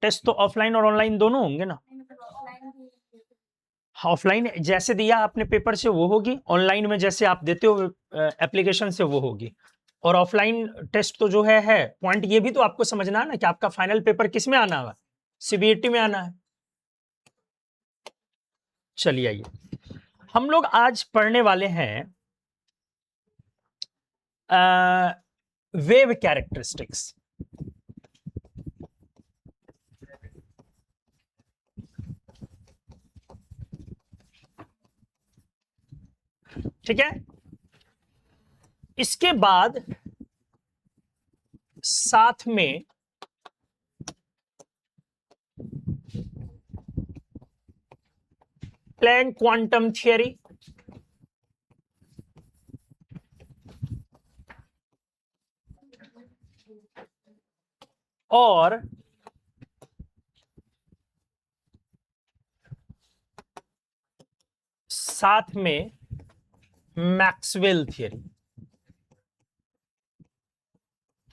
Test तो offline और online दोनों होंगे ना। ऑफलाइन जैसे दिया आपने पेपर से वो होगी, ऑनलाइन में जैसे आप देते हो एप्लीकेशन से वो होगी। और ऑफलाइन टेस्ट तो जो है पॉइंट ये भी तो आपको समझना है ना कि आपका फाइनल पेपर किस में आना है, सीबीईटी में आना है। चलिए आइए, हम लोग आज पढ़ने वाले हैं वेव कैरेक्टरिस्टिक्स। ठीक है, इसके बाद साथ में प्लैंक क्वांटम थियरी, और साथ में मैक्सवेल थियरी।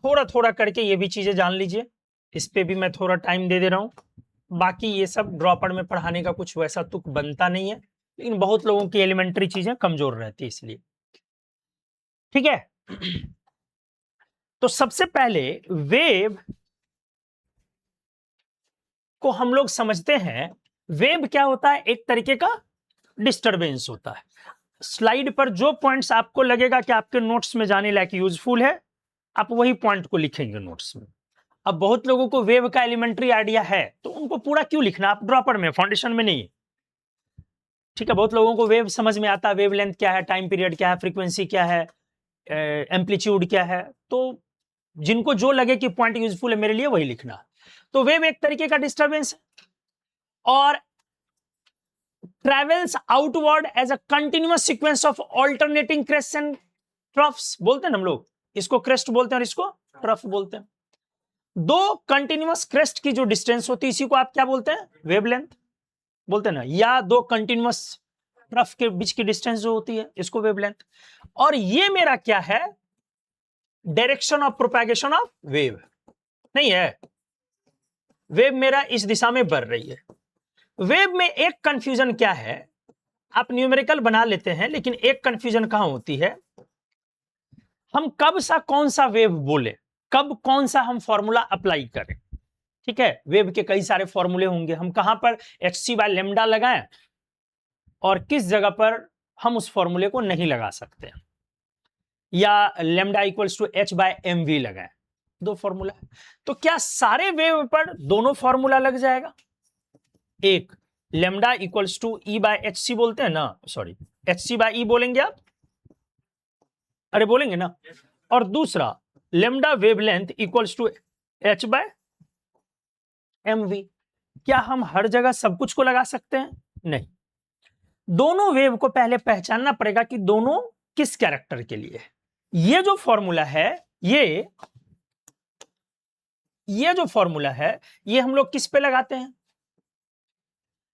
थोड़ा थोड़ा करके ये भी चीजें जान लीजिए, इस पे भी मैं थोड़ा टाइम दे रहा हूं। बाकी ये सब ड्रॉपर में पढ़ाने का कुछ वैसा तुक बनता नहीं है, लेकिन बहुत लोगों की एलिमेंट्री चीजें कमजोर रहती है इसलिए। ठीक है, तो सबसे पहले वेव को हम लोग समझते हैं। वेव क्या होता है? एक तरीके का डिस्टरबेंस होता है। स्लाइड पर जो पॉइंट्स आपको लगेगा कि आपके नोट्स में जाने लायक यूजफुल है, आप वही पॉइंट को लिखेंगे नोट्स में। अब बहुत लोगों को वेव का एलिमेंट्री आइडिया है, तो उनको पूरा क्यों लिखना, आप ड्रॉपर में, फाउंडेशन में नहीं। ठीक है, बहुत लोगों को वेव समझ में आता है, वेव लेंथ क्या है, टाइम पीरियड क्या है, फ्रीक्वेंसी क्या है, एम्पलीट्यूड क्या है। तो जिनको जो लगे कि पॉइंट यूजफुल है मेरे लिए, वही लिखना। तो वेव एक तरीके का डिस्टर्बेंस है और travels outward as a continuous sequence of alternating crest and troughs. बोलते हैं हम लोग, इसको क्रेस्ट बोलते हैं और इसको ट्रफ बोलते हैं। दो कंटिन्यूअस क्रेस्ट की जो डिस्टेंस होती है, इसी को आप क्या बोलते हैं? वेवलेंथ बोलते हैं ना। या दो कंटिन्यूअस ट्रफ के बीच की डिस्टेंस जो होती है, इसको वेवलेंथ। और ये मेरा क्या है? Direction of propagation of wave नहीं है। वेव मेरा इस दिशा में बढ़ रही है। वेव में एक कंफ्यूजन क्या है, आप न्यूमेरिकल बना लेते हैं, लेकिन एक कंफ्यूजन कहां होती है, हम कब सा कौन सा वेव बोले, कब कौन सा हम फॉर्मूला अप्लाई करें। ठीक है, वेव के कई सारे फॉर्मूले होंगे, हम कहां पर hc/λ लगाएं और किस जगह पर हम उस फॉर्मूले को नहीं लगा सकते, या λ = h/mv लगाएं। दो फॉर्मूला है, तो क्या सारे वेव पर दोनों फॉर्मूला लग जाएगा? एक λ = e/hc बोलते हैं ना, सॉरी hc/e बोलेंगे आप, अरे बोलेंगे ना। और दूसरा λ वेवलेंथ = h/mv। क्या हम हर जगह सब कुछ को लगा सकते हैं? नहीं। दोनों वेव को पहले पहचानना पड़ेगा कि दोनों किस कैरेक्टर के लिए है। ये जो फॉर्मूला है, ये जो फॉर्मूला है, ये हम लोग किस पे लगाते हैं?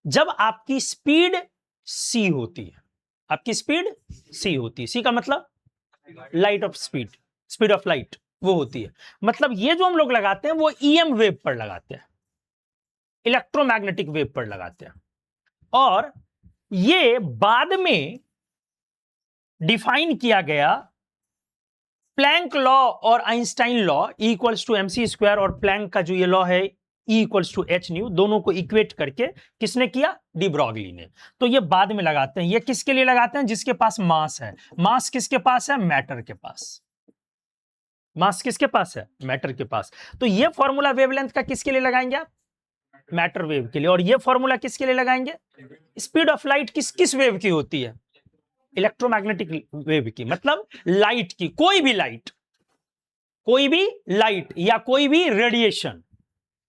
जब आपकी स्पीड c होती है। आपकी स्पीड c होती है, c का मतलब light of speed, speed of light वो होती है। मतलब ये जो हम लोग लगाते हैं वो EM वेव पर लगाते हैं, इलेक्ट्रोमैग्नेटिक वेव पर लगाते हैं। और ये बाद में डिफाइन किया गया प्लैंक लॉ और आइंस्टाइन लॉ, E = mc², और प्लैंक का जो ये लॉ है E = h/nu, दोनों को इक्वेट करके किसने किया? डी ब्रॉगली ने। तो ये बाद में लगाते हैं। ये किसके लिए लगाते हैं? जिसके पास मास है। मास किसके पास है? मैटर के पास। मास किसके पास है? मैटर के पास। तो ये फॉर्मूला वेवलेंथ का किसके लिए लगाएंगे आप? मैटर वेव के लिए। और ये फॉर्मूला किसके लिए लगाएंगे? स्पीड ऑफ लाइट किस वेव की होती है? इलेक्ट्रोमैग्नेटिक वेव की। मतलब लाइट की, कोई भी लाइट या कोई भी रेडिएशन,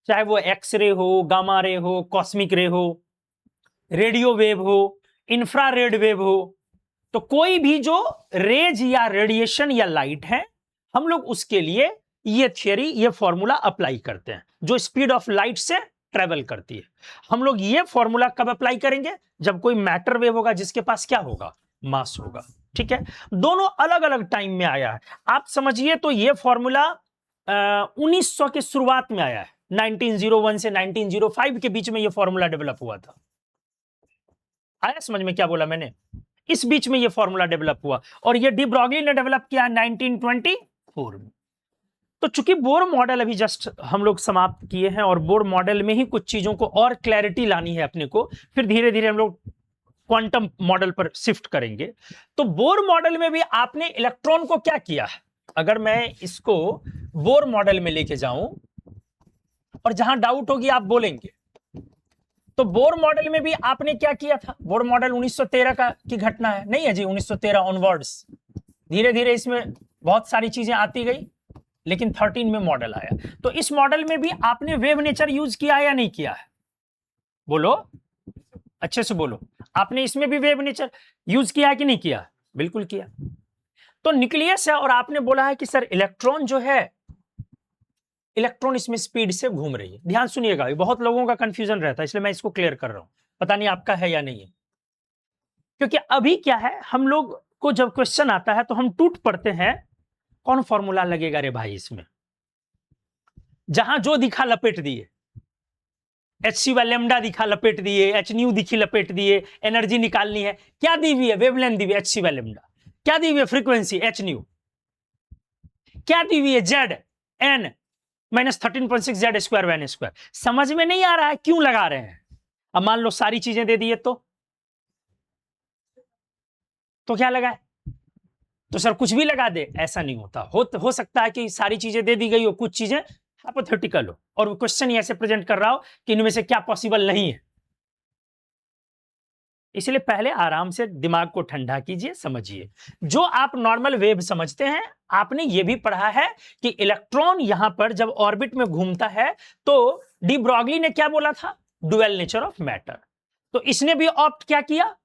चाहे वो एक्सरे हो, गामा रे हो, कॉस्मिक रे हो, रेडियो वेव हो, इंफ्रारेड वेव हो, तो कोई भी जो रेज या रेडिएशन या लाइट है, हम लोग उसके लिए ये थियरी, ये फॉर्मूला अप्लाई करते हैं, जो स्पीड ऑफ लाइट से ट्रेवल करती है। हम लोग ये फॉर्मूला कब अप्लाई करेंगे? जब कोई मैटर वेव होगा जिसके पास क्या होगा? मास होगा। ठीक है, दोनों अलग अलग टाइम में आया है। आप समझिए तो ये फॉर्मूला 1900 के शुरुआत में आया है। 1901 से 1905 के बीच में ये फॉर्मूला डेवलप हुआ था। आया समझ में क्या बोला मैंने? इस बीच में ये फॉर्मूला डेवलप हुआ और ये डी ब्रॉगली ने डेवलप किया 1924 में। तो चूंकि बोर मॉडल अभी जस्ट हम लोग समाप्त किए हैं और बोर मॉडल में ही कुछ चीजों को और क्लैरिटी लानी है अपने को, फिर धीरे धीरे हम लोग क्वांटम मॉडल पर शिफ्ट करेंगे। तो बोर मॉडल में भी आपने इलेक्ट्रॉन को क्या किया है, अगर मैं इसको बोर मॉडल में लेके जाऊं और जहां डाउट होगी आप बोलेंगे, तो बोर मॉडल में भी आपने क्या किया था? बोर मॉडल 1913 की घटना है, नहीं है जी? 1913 ऑनवर्ड्स धीरे धीरे इसमें बहुत सारी चीजें आती गई, लेकिन 13 में मॉडल आया। तो इस मॉडल में भी आपने वेव नेचर यूज किया है या नहीं किया है? बोलो, अच्छे से बोलो। आपने इसमें भी वेव नेचर यूज किया है कि नहीं किया? बिल्कुल किया। तो न्यूक्लियस है और आपने बोला है कि सर इलेक्ट्रॉन जो है, इलेक्ट्रॉन इसमें स्पीड से घूम रही है। ध्यान सुनिएगा, बहुत लोगों का कंफ्यूजन रहता है, इसलिए मैं इसको क्लियर कर रहा हूं, पता नहीं आपका है या नहीं है। क्योंकि अभी क्या है, हम लोग को जब क्वेश्चन आता है तो हम टूट पड़ते हैं, कौन फॉर्मूला लगेगा रे भाई इसमें? जहां जो दिखा लपेट दिए, HC व लेमडा दिखा लपेट दिए, H न्यू दिखी लपेट दिए, एनर्जी निकालनी है, क्या दी हुई है? वेवलेंथ दी हुई है HC व लेमडा, क्या दी हुई है? फ्रीक्वेंसी H न्यू, क्या दी हुई है? Z N -13.6 Z square one square. समझ में नहीं आ रहा है क्यों लगा रहे हैं? अब मान लो सारी चीजें दे दिए तो क्या लगा है? तो सर कुछ भी लगा दे, ऐसा नहीं होता। हो सकता है कि सारी चीजें दे दी गई हो, कुछ चीजें हाइपोथेटिकल हो, और क्वेश्चन ही ऐसे प्रेजेंट कर रहा हो कि इनमें से क्या पॉसिबल नहीं है। इसलिए पहले आराम से दिमाग को ठंडा कीजिए, समझिए। जो आप नॉर्मल वेव समझते हैं, आपने यह भी पढ़ा है कि इलेक्ट्रॉन यहां पर जब ऑर्बिट में घूमता है तो डी ब्रॉगली ने क्या बोला था? Dual nature of matter. तो इसने भी ऑप्ट क्या किया?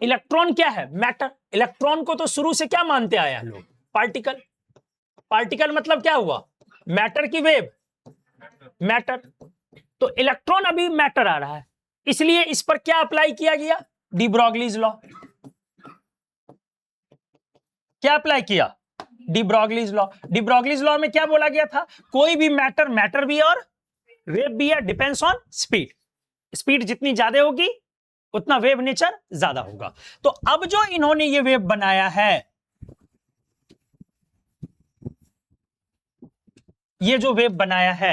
इलेक्ट्रॉन क्या है? मैटर। इलेक्ट्रॉन को तो शुरू से क्या मानते आया लोग? पार्टिकल। पार्टिकल मतलब क्या हुआ? मैटर की वेव, मैटर। तो इलेक्ट्रॉन अभी मैटर आ रहा है, इसलिए इस पर क्या अप्लाई किया गया? De Broglie's law. क्या अप्लाई किया? De Broglie's law. De Broglie's law में क्या बोला गया था? कोई भी मैटर, मैटर भी और वेव भी है, डिपेंड्स ऑन स्पीड। स्पीड जितनी ज्यादा होगी उतना वेव नेचर ज्यादा होगा। तो अब जो इन्होंने ये वेव बनाया है, ये जो वेव बनाया है,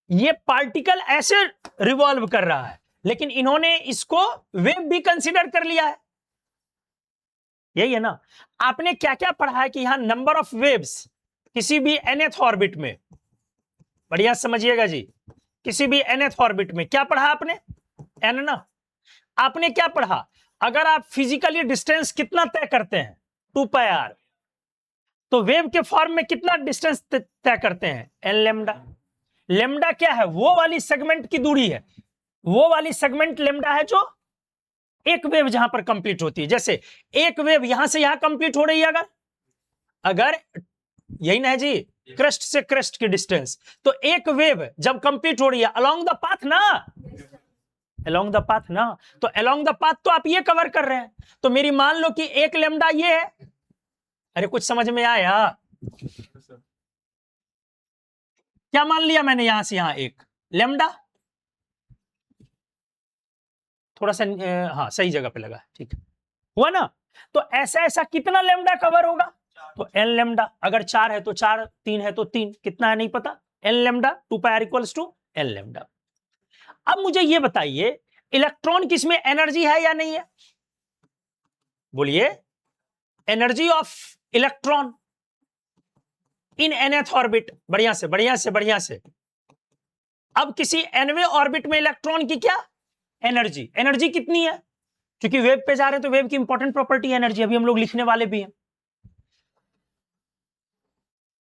ये पार्टिकल ऐसे रिवॉल्व कर रहा है, लेकिन इन्होंने इसको वेव भी कंसीडर कर लिया है। यही है ना? आपने क्या क्या पढ़ा है कि यहां नंबर ऑफ वेव्स किसी भी nth ऑर्बिट में, बढ़िया समझिएगा जी, किसी भी nth ऑर्बिट में क्या पढ़ा आपने? n ना। आपने क्या पढ़ा? अगर आप फिजिकली डिस्टेंस कितना तय करते हैं? 2πr। तो वेव के फॉर्म में कितना डिस्टेंस तय करते हैं? n lambda. लेमडा क्या है? वो वाली सेगमेंट की दूरी है, वो वाली सेगमेंट लेमडा है जो एक वेव जहां पर कंप्लीट होती है। जैसे एक वेव यहां से यहां कंप्लीट हो रही है, अगर यही ना है जी, क्रेस्ट से क्रेस्ट की डिस्टेंस, तो एक वेव जब कंप्लीट हो रही है अलोंग द पाथ ना, अलोंग द पाथ ना, तो अलोंग द पाथ तो आप ये कवर कर रहे हैं। तो मेरी मान लो कि एक लेमडा ये है। अरे कुछ समझ में आया? क्या मान लिया मैंने? यहां से यहां एक लेमडा, थोड़ा सा हाँ सही जगह पे लगा, ठीक है, हुआ ना? तो ऐसा ऐसा कितना लेमडा कवर होगा? तो एन लेमडा। अगर 4 है तो 4, 3 है तो 3, कितना है नहीं पता, n lambda, 2πr equals to n lambda. अब मुझे ये बताइए, इलेक्ट्रॉन किसमें एनर्जी है या नहीं है? बोलिए, energy of electron in nth orbit. बढ़िया से बढ़िया से बढ़िया से। अब किसी nवें ऑर्बिट में इलेक्ट्रॉन की क्या एनर्जी? एनर्जी कितनी है? क्योंकि वेव पे जा रहे हैं तो वेव की इंपॉर्टेंट प्रॉपर्टी है एनर्जी, अभी हम लोग लिखने वाले भी हैं।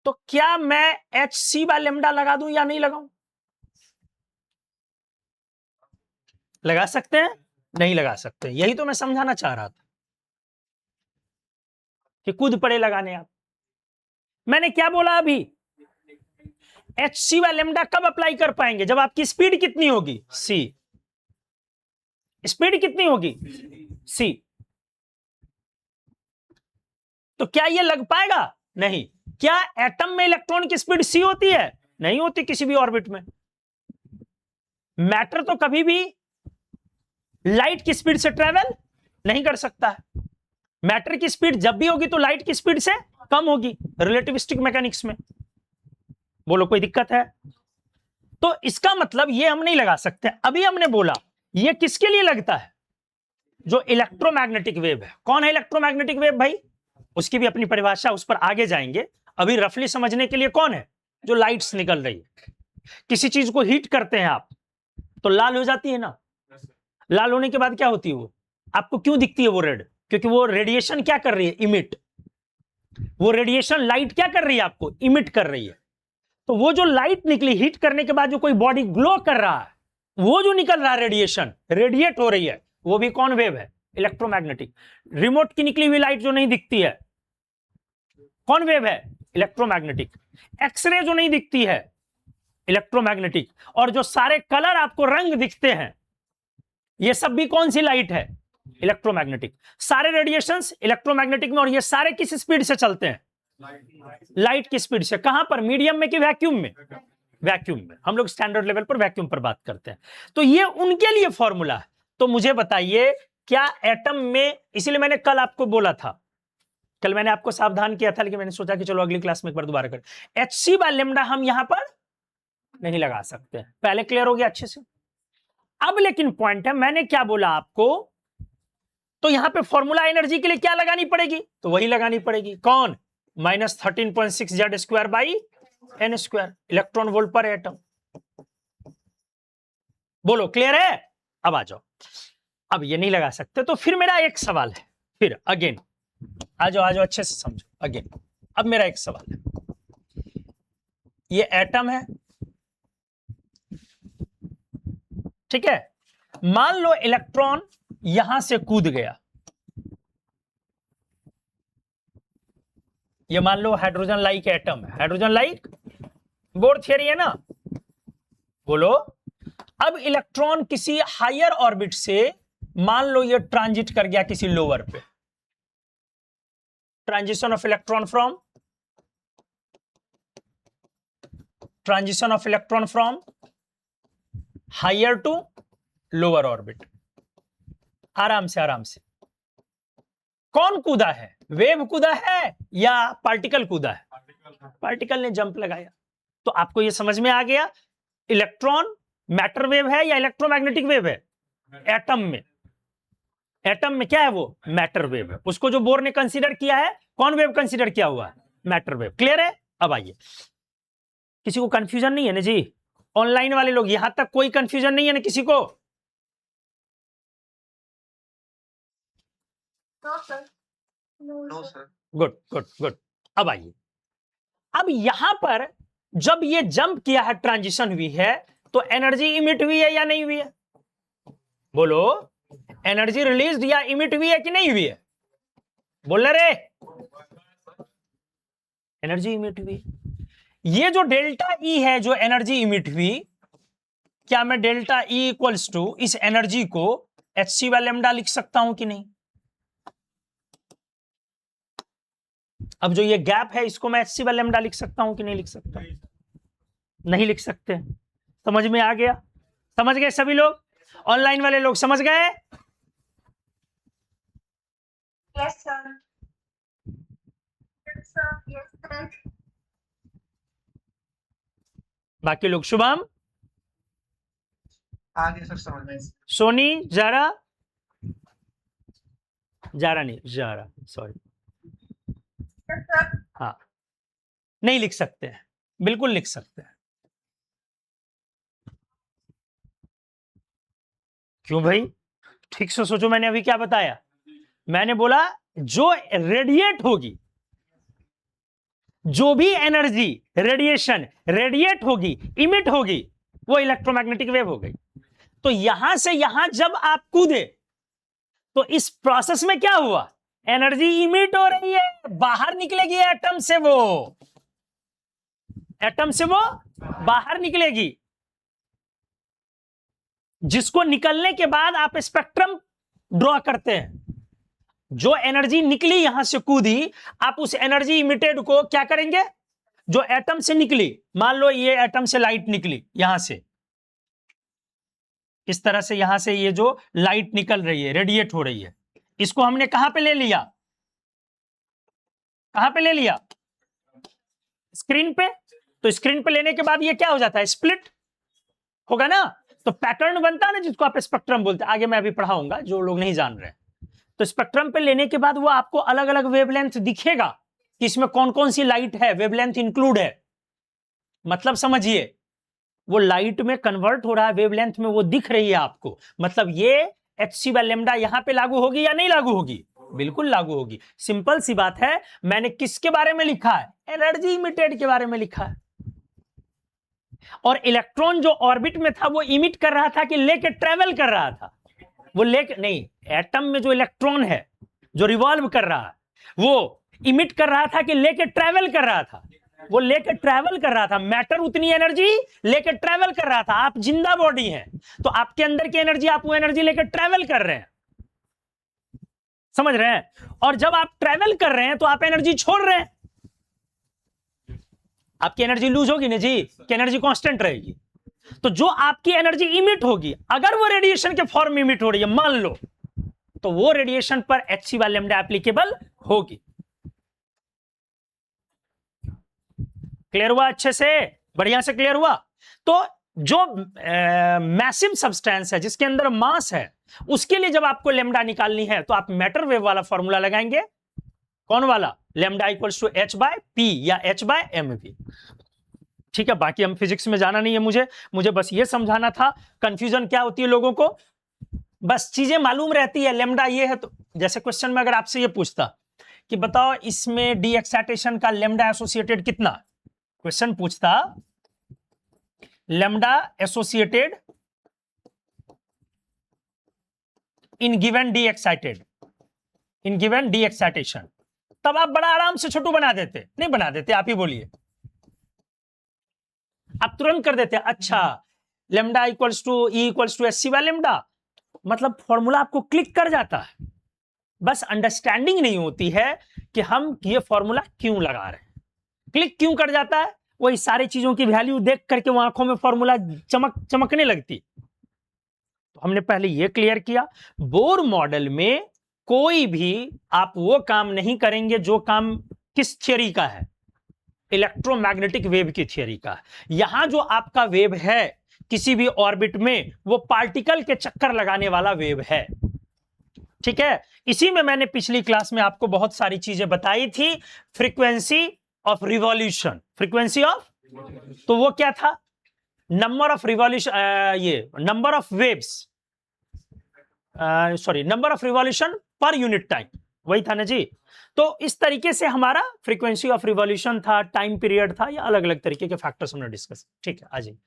तो क्या मैं HC बाय लेमडा लगा दूं या नहीं लगाऊं? लगा सकते हैं? नहीं लगा सकते। यही तो मैं समझाना चाह रहा था कि कूद पड़े लगाने आप। मैंने क्या बोला अभी? HC बाय लेमडा कब अप्लाई कर पाएंगे? जब आपकी स्पीड कितनी होगी? C। स्पीड कितनी होगी? C। तो क्या ये लग पाएगा? नहीं। क्या एटम में इलेक्ट्रॉन की स्पीड C होती है? नहीं होती किसी भी ऑर्बिट में। मैटर तो कभी भी लाइट की स्पीड से ट्रेवल नहीं कर सकता है। मैटर की स्पीड जब भी होगी तो लाइट की स्पीड से कम होगी रिलेटिविस्टिक मैकेनिक्स में। बोलो कोई दिक्कत है? तो इसका मतलब ये हम नहीं लगा सकते। अभी हमने बोला ये किसके लिए लगता है? जो इलेक्ट्रोमैग्नेटिक वेव है। कौन है इलेक्ट्रोमैग्नेटिक वेव भाई? उसकी भी अपनी परिभाषा, उस पर आगे जाएंगे। अभी रफली समझने के लिए कौन है? जो लाइट्स निकल रही है। किसी चीज को हीट करते हैं आप तो लाल हो जाती है ना। लाल होने के बाद क्या होती है? वो आपको क्यों दिखती है वो रेड? क्योंकि वो रेडिएशन क्या कर रही है? इमिट। वो रेडिएशन लाइट क्या कर रही है? आपको इमिट कर रही है। तो वो जो लाइट निकली हीट करने के बाद जो कोई बॉडी ग्लो कर रहा है, वो जो निकल रहा है रेडिएशन, रेडिएट हो रही है, वो भी कौन वेव है? इलेक्ट्रोमैग्नेटिक। रिमोट की निकली हुई लाइट जो नहीं दिखती है, कौन वेव है? इलेक्ट्रोमैग्नेटिक। एक्सरे जो नहीं दिखती है, इलेक्ट्रोमैग्नेटिक। और जो सारे कलर आपको रंग दिखते हैं, ये सब भी कौन सी लाइट है? इलेक्ट्रोमैग्नेटिक। सारे रेडिएशंस इलेक्ट्रोमैग्नेटिक में, और ये सारे किस स्पीड से चलते हैं? लाइट की स्पीड से। कहां पर? मीडियम में कि वैक्यूम में? वैक्यूम में। हम लोग स्टैंडर्ड लेवल पर वैक्यूम पर बात करते हैं। तो ये उनके लिए फॉर्मूला है। तो मुझे बताइए क्या एटम में, इसीलिए मैंने कल आपको बोला था, कल मैंने आपको सावधान किया था, लेकिन मैंने सोचा कि चलो अगली क्लास में एक बार दोबारा करें। hc बाय लैम्डा हम यहां पर नहीं लगा सकते। पहले क्लियर हो गया अच्छे से? अब लेकिन पॉइंट है, मैंने क्या बोला आपको, तो यहां पे फॉर्मूला एनर्जी के लिए क्या लगानी पड़ेगी? तो वही लगानी पड़ेगी। कौन? -13.6 Z square by n square, electron volt per atom. बोलो क्लियर है? अब आ जाओ। अब ये नहीं लगा सकते तो फिर मेरा एक सवाल है, फिर अगेन आ जाओ, आ जाओ, अच्छे से समझो अगेन। अब मेरा एक सवाल है, ये एटम है, ठीक है। मान लो इलेक्ट्रॉन यहां से कूद गया, ये मान लो हाइड्रोजन लाइक एटम है, हाइड्रोजन लाइक बोर थियरी है ना। बोलो अब इलेक्ट्रॉन किसी हायर ऑर्बिट से मान लो ये ट्रांजिट कर गया किसी लोअर पे, transition of electron from higher to lower orbit. आराम से आराम से। कौन कूदा है? वेव कूदा है या पार्टिकल कूदा है? पार्टिकल ने जंप लगाया। तो आपको यह समझ में आ गया इलेक्ट्रॉन मैटर वेव है या इलेक्ट्रोमैग्नेटिक वेव है? एटम में क्या है? वो मैटर वेव है। उसको जो बोर ने कंसीडर किया है, कौन वेव कंसीडर किया हुआ है? Matter wave. क्लियर है? अब आइए, किसी को कंफ्यूजन नहीं है ना जी? ऑनलाइन वाले लोग, यहां तक कोई कंफ्यूजन नहीं है ना किसी को? Good good good. अब आइए, अब यहां पर जब ये जंप किया है, ट्रांजिशन हुई है, तो एनर्जी इमिट हुई है या नहीं हुई है? बोलो, एनर्जी रिलीज या इमिट हुई है कि नहीं हुई है? बोल रे, एनर्जी इमिट हुई। ये जो डेल्टा ई है, जो एनर्जी इमिट हुई, क्या मैं डेल्टा ई इक्वल्स टू इस एनर्जी को hc बाय लैम्डा लिख सकता हूं कि नहीं? अब जो ये गैप है, इसको मैं hc बाय लैम्डा लिख सकता हूं कि नहीं लिख सकता? नहीं लिख सकते। समझ में आ गया? समझ गए सभी लोग? ऑनलाइन वाले लोग समझ गए? Yes, sir. Yes, sir. Yes, sir. बाकी लोग? शुभम, आगे सर समझ में। सोनी, जारा, जारा नहीं, जारा, सॉरी। Yes, sir. हाँ, नहीं लिख सकते हैं, बिल्कुल लिख सकते हैं। क्यों भाई? ठीक से सोचो, मैंने अभी क्या बताया? मैंने बोला जो रेडिएट होगी, जो भी एनर्जी रेडिएशन रेडिएट होगी, इमिट होगी, वो इलेक्ट्रोमैग्नेटिक वेव हो गई। तो यहां से यहां जब आप कूदे, तो इस प्रोसेस में क्या हुआ? एनर्जी इमिट हो रही है, बाहर निकलेगी एटम से, वो एटम से वो बाहर निकलेगी, जिसको निकलने के बाद आप स्पेक्ट्रम ड्रॉ करते हैं। जो एनर्जी निकली यहां से कूदी, आप उस एनर्जी इमिटेड को क्या करेंगे? जो एटम से निकली, मान लो ये एटम से लाइट निकली यहां से, इस तरह से यहां से ये जो लाइट निकल रही है, रेडिएट हो रही है, इसको हमने कहां पे ले लिया, कहां पे ले लिया, स्क्रीन पे। तो स्क्रीन पे लेने के बाद ये क्या हो जाता है, स्प्लिट होगा ना, तो पैटर्न बनता है ना, जिसको आप स्पेक्ट्रम बोलते हैं, आगे मैं अभी पढ़ाऊंगा जो लोग नहीं जान रहे। तो स्पेक्ट्रम पे लेने के बाद वो आपको अलग अलग वेवलेंथ दिखेगा कि इसमें कौन कौन सी लाइट है, वेवलेंथ इंक्लूड है, मतलब समझिए वो लाइट में कन्वर्ट हो रहा है, वेवलेंथ में वो दिख रही है आपको, मतलब ये hc/λ यहां पे लागू होगी या नहीं लागू होगी, बिल्कुल लागू होगी। सिंपल सी बात है, मैंने किसके बारे में लिखा है, एनर्जी इमिटेड के बारे में लिखा है। और इलेक्ट्रॉन जो ऑर्बिट में था वो इमिट कर रहा था कि लेके ट्रेवल कर रहा था, वो लेके नहीं, एटम में जो इलेक्ट्रॉन है जो रिवॉल्व कर रहा है वो इमिट कर रहा था कि लेके ट्रेवल कर रहा था, वो लेके ट्रेवल कर रहा था, मैटर उतनी एनर्जी लेके ट्रेवल कर रहा था। आप जिंदा बॉडी हैं तो आपके अंदर की एनर्जी, आप वो एनर्जी लेके ट्रेवल कर रहे हैं, समझ रहे हैं। और जब आप ट्रेवल कर रहे हैं तो आप एनर्जी छोड़ रहे हैं, आपकी एनर्जी लूज होगी ना जी, कि एनर्जी कांस्टेंट रहेगी। तो जो आपकी एनर्जी इमिट होगी, अगर वो रेडिएशन के फॉर्म में इमिट हो रही है मान लो, तो वो रेडिएशन पर hc/λ एप्लीकेबल होगी। क्लियर हुआ अच्छे से, बढ़िया से क्लियर हुआ। तो जो मैसिव सब्सटेंस है जिसके अंदर मास है, उसके लिए जब आपको लेमडा निकालनी है तो आप मैटर वेव वाला फॉर्मूला लगाएंगे, कौन वाला, लेमडा इक्वल्स टू h/p या h/mv। ठीक है, बाकी हम फिजिक्स में जाना नहीं है, मुझे बस ये समझाना था कंफ्यूजन क्या होती है लोगों को, बस चीजें मालूम रहती है, लेमडा ये है। तो जैसे क्वेश्चन में अगर आपसे ये पूछता कि बताओ इसमें डी एक्साइटेशन का लेमडा एसोसिएटेड कितना, क्वेश्चन पूछता lambda associated in given D excited, in given D excitation, तब आप बड़ा आराम से छोटू बना देते, नहीं बना देते, आप ही बोलिए, आप तुरंत कर देते, अच्छा lambda equals to E equals to hc/λ, मतलब फॉर्मूला आपको क्लिक कर जाता है। बस अंडरस्टैंडिंग नहीं होती है कि हम ये फॉर्मूला क्यों लगा रहे हैं, क्लिक क्यों कर जाता है, वही सारी चीजों की वैल्यू देख करके वो आंखों में फॉर्मूला चमकने लगती। तो हमने पहले ये क्लियर किया, बोर मॉडल में कोई भी आप वो काम नहीं करेंगे जो काम किस थियरी का है, इलेक्ट्रोमैग्नेटिक वेव की थियरी का। यहां जो आपका वेव है किसी भी ऑर्बिट में, वो पार्टिकल के चक्कर लगाने वाला वेव है, ठीक है। इसी में मैंने पिछली क्लास में आपको बहुत सारी चीजें बताई थी, frequency of revolution, frequency of, तो वो क्या था, नंबर ऑफ रिवॉल्यूशन, ये number of waves, sorry number of revolution per unit time, वही था ना जी। तो इस तरीके से हमारा फ्रीक्वेंसी ऑफ रिवॉल्यूशन था, टाइम पीरियड था, या अलग अलग तरीके के फैक्टर्स हमने डिस्कस, ठीक है। आ जाइए,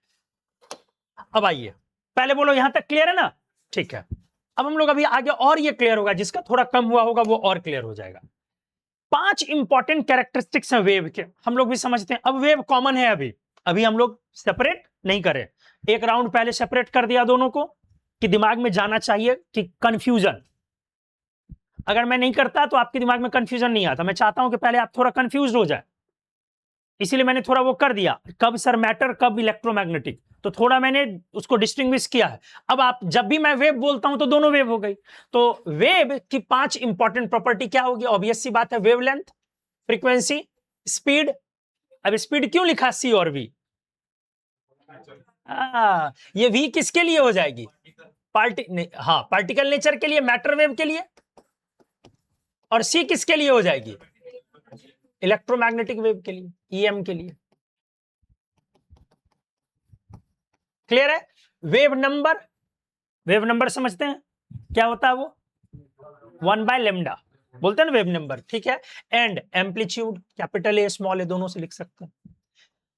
अब आइए, पहले बोलो यहां तक क्लियर है ना, ठीक है। अब हम लोग अभी आगे और ये क्लियर होगा, जिसका थोड़ा कम हुआ होगा वो और क्लियर हो जाएगा। 5 इंपॉर्टेंट कैरेक्टरिस्टिक्स हैं वेव के, हम लोग भी समझते हैं। अब वेव कॉमन है, अभी हम लोग सेपरेट नहीं करें, एक राउंड पहले सेपरेट कर दिया दोनों को कि दिमाग में जाना चाहिए कि कंफ्यूजन, अगर मैं नहीं करता तो आपके दिमाग में कंफ्यूजन नहीं आता, मैं चाहता हूं कि पहले आप थोड़ा कंफ्यूज हो जाए, इसीलिए मैंने थोड़ा वो कर दिया, कब सर मैटर कब इलेक्ट्रोमैग्नेटिक, तो थोड़ा मैंने उसको डिस्टिंग्विश किया है। अब आप जब भी मैं वेव बोलता हूं तो दोनों वेव हो गई। तो वेव की 5 इंपॉर्टेंट प्रॉपर्टी क्या होगी, ऑब्वियस सी बात है, वेवलेंथ, फ्रीक्वेंसी, स्पीड। अब स्पीड क्यों लिखा सी और वी, ये वी किसके लिए हो जाएगी, पार्टिकल नेचर के लिए, मैटर वेव के लिए, और सी किसके लिए हो जाएगी, इलेक्ट्रोमैग्नेटिक वेव के लिए, ईएम के लिए। क्लियर है। वेव नंबर समझते हैं क्या होता है, वो 1/λ बोलते हैं ना वेव नंबर, ठीक है। And amplitude, capital A small A दोनों से लिख सकते हैं।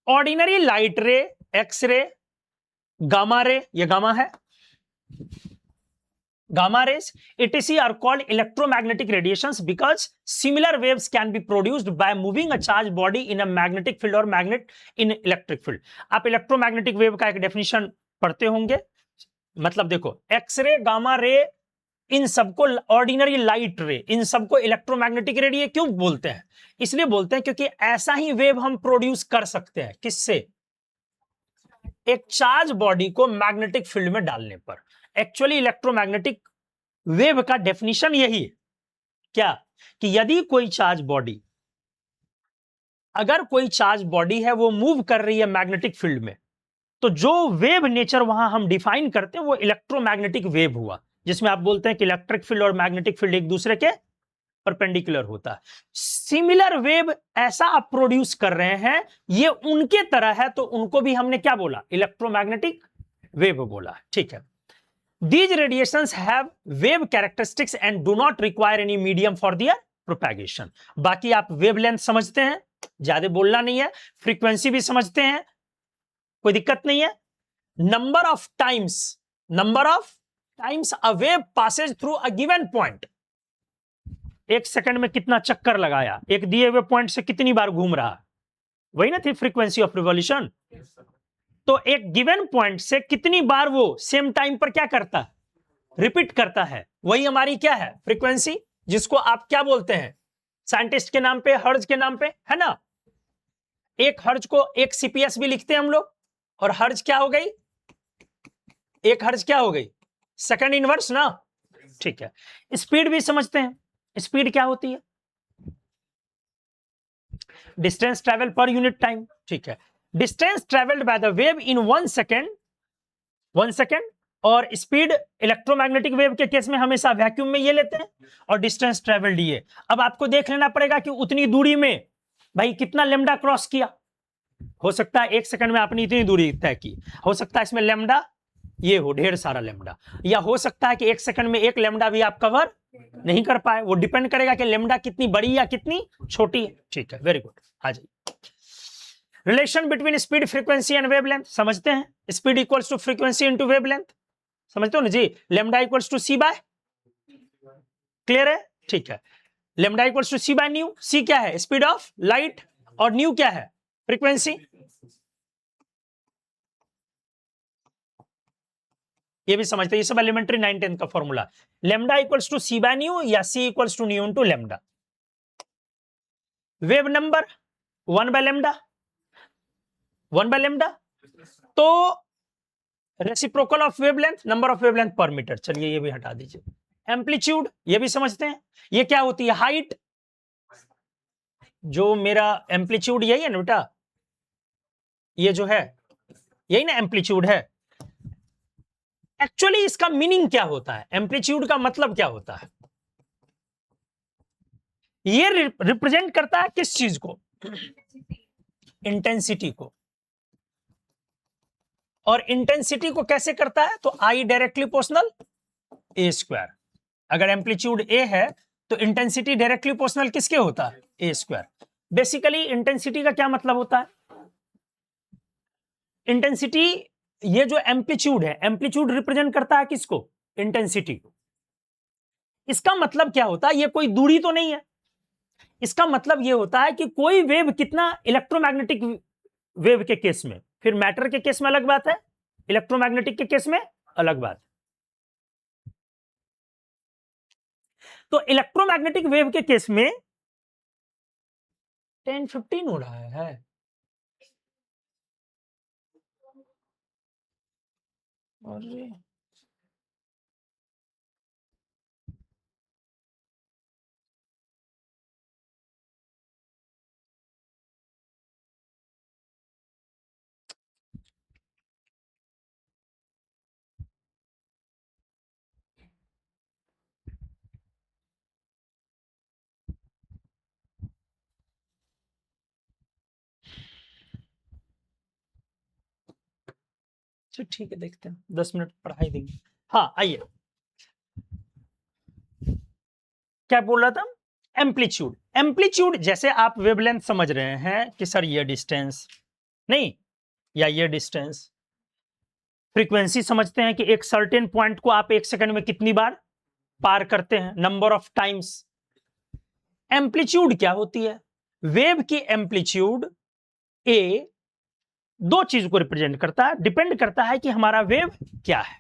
Ordinary light ray, X ray, gamma ray, ये गामा है, gamma rays etc are called electromagnetic radiations because similar waves can be produced by moving a charged body in a magnetic field or magnet in electric field। आप electromagnetic wave का एक definition पढ़ते होंगे, मतलब देखो x ray, gamma ray, इन सबको ordinary light रे, इन सबको इलेक्ट्रोमैग्नेटिक रेडिए क्यों बोलते हैं? इसलिए बोलते हैं क्योंकि ऐसा ही वेव हम प्रोड्यूस कर सकते हैं। किससे? एक चार्ज बॉडी को मैग्नेटिक फील्ड में डालने पर। एक्चुअली इलेक्ट्रोमैग्नेटिक वेव का डेफिनेशन यही है, क्या? कि यदि कोई चार्ज बॉडी, अगर कोई चार्ज बॉडी है वो मूव कर रही है मैग्नेटिक फील्ड में, तो जो वेव नेचर वहां हम डिफाइन करते हैं वो इलेक्ट्रोमैग्नेटिक वेव हुआ, जिसमें आप बोलते हैं कि इलेक्ट्रिक फील्ड और मैग्नेटिक फील्ड एक दूसरे के परपेंडिकुलर होता है। सिमिलर वेव ऐसा आप प्रोड्यूस कर रहे हैं, ये उनके तरह है, तो उनको भी हमने क्या बोला? इलेक्ट्रोमैग्नेटिक वेव बोला। ठीक है। These radiations have wave characteristics and do not require any medium for their propagation. बाकी आप वेवलेंथ समझते हैं, ज्यादा बोलना नहीं है, फ्रीक्वेंसी भी समझते हैं, कोई दिक्कत नहीं है। Number of times a wave Passage through a given point, एक सेकंड में कितना चक्कर लगाया, एक दिए हुए पॉइंट से कितनी बार घूम रहा, वही ना थी फ्रीक्वेंसी ऑफ रिवॉल्यूशन। तो एक गिवन पॉइंट से कितनी बार वो सेम टाइम पर क्या करता है? रिपीट करता है, वही हमारी क्या है? फ्रीक्वेंसी, जिसको आप क्या बोलते हैं साइंटिस्ट के नाम पे? हर्ज के नाम पे, है ना। एक हर्ज को एक सीपीएस भी लिखते हैं हम लोग, और हर्ज क्या हो गई? एक हर्ज क्या हो गई? सेकंड इनवर्स ना। ठीक है। स्पीड भी समझते हैं, स्पीड क्या होती है? Distance travel per unit time. ठीक है। Distance travelled by the wave in 1 second, और स्पीड इलेक्ट्रोमैग्नेटिक वेव के केस में हमेशा वैक्यूम में ये लेते हैं, और डिस्टेंस ट्रेवल्ड ये। अब आपको देख लेना पड़ेगा कि उतनी दूरी में भाई कितना लेमडा क्रॉस किया। हो सकता है 1 सेकंड में आपने इतनी दूरी तय की, हो सकता है इसमें लेमडा ये हो ढेर सारा लेमडा, या हो सकता है कि 1 सेकंड में एक लेमडा भी आप कवर नहीं कर पाए। वो डिपेंड करेगा कि लेमडा कितनी बड़ी या कितनी छोटी है। ठीक है, वेरी गुड। आ जाइए। Relation between speed, frequency and wavelength समझते हैं। Speed equals to frequency into wavelength, समझते हो ना जी। Lambda equals to C by, clear है? ठीक है। Lambda equals to C by nu. C क्या है? स्पीड ऑफ लाइट, और न्यू क्या है? फ्रीक्वेंसी। ये भी समझते हैं, ये सब एलिमेंट्री 9-10 का formula. Lambda equals to C by nu या C equals to nu into lambda. Wave number 1 by lambda, तो reciprocal of wavelength, number of wavelength per metre. चलिए ये भी हटा दीजिए। एम्पलीट्यूड ये भी समझते हैं, ये क्या होती है? हाइट। जो मेरा एम्पलीट्यूड यही है ना बेटा, ये जो है यही ना एम्पलीट्यूड है। एक्चुअली इसका मीनिंग क्या होता है? एम्पलीट्यूड का मतलब क्या होता है? ये रिप्रेजेंट करता है किस चीज को? इंटेंसिटी को। और इंटेंसिटी को कैसे करता है? तो I directly proportional A square. अगर एम्पलीट्यूड ए है तो इंटेंसिटी डायरेक्टली प्रोपोर्शनल किसके होता है? ए स्क्वायर। बेसिकली इंटेंसिटी का क्या मतलब होता है? इंटेंसिटी, ये जो एम्पलीट्यूड है, एम्पलीट्यूड रिप्रेजेंट करता है किसको? इंटेंसिटी को। इसका मतलब क्या होता है? ये कोई दूरी तो नहीं है। इसका मतलब ये होता है कि कोई वेव कितना, इलेक्ट्रोमैग्नेटिक वेव के केस में, फिर मैटर के केस में अलग बात है, इलेक्ट्रोमैग्नेटिक के केस में अलग बात। तो इलेक्ट्रोमैग्नेटिक वेव के केस में 10-15 हो रहा है। अरे ठीक है, देखते हैं, 10 मिनट पढ़ाई देंगे। हाँ आइए, क्या बोल रहा था? एम्पलीट्यूड। एम्पलीट्यूड जैसे आप वेवलेंथ समझ रहे हैं कि सर ये डिस्टेंस नहीं, या ये डिस्टेंस। फ्रीक्वेंसी समझते हैं कि एक सर्टेन पॉइंट को आप 1 सेकंड में कितनी बार पार करते हैं, नंबर ऑफ टाइम्स। एम्पलीट्यूड क्या होती है? वेव की एम्पलीट्यूड ए दो चीज को रिप्रेजेंट करता है, डिपेंड करता है कि हमारा वेव क्या है।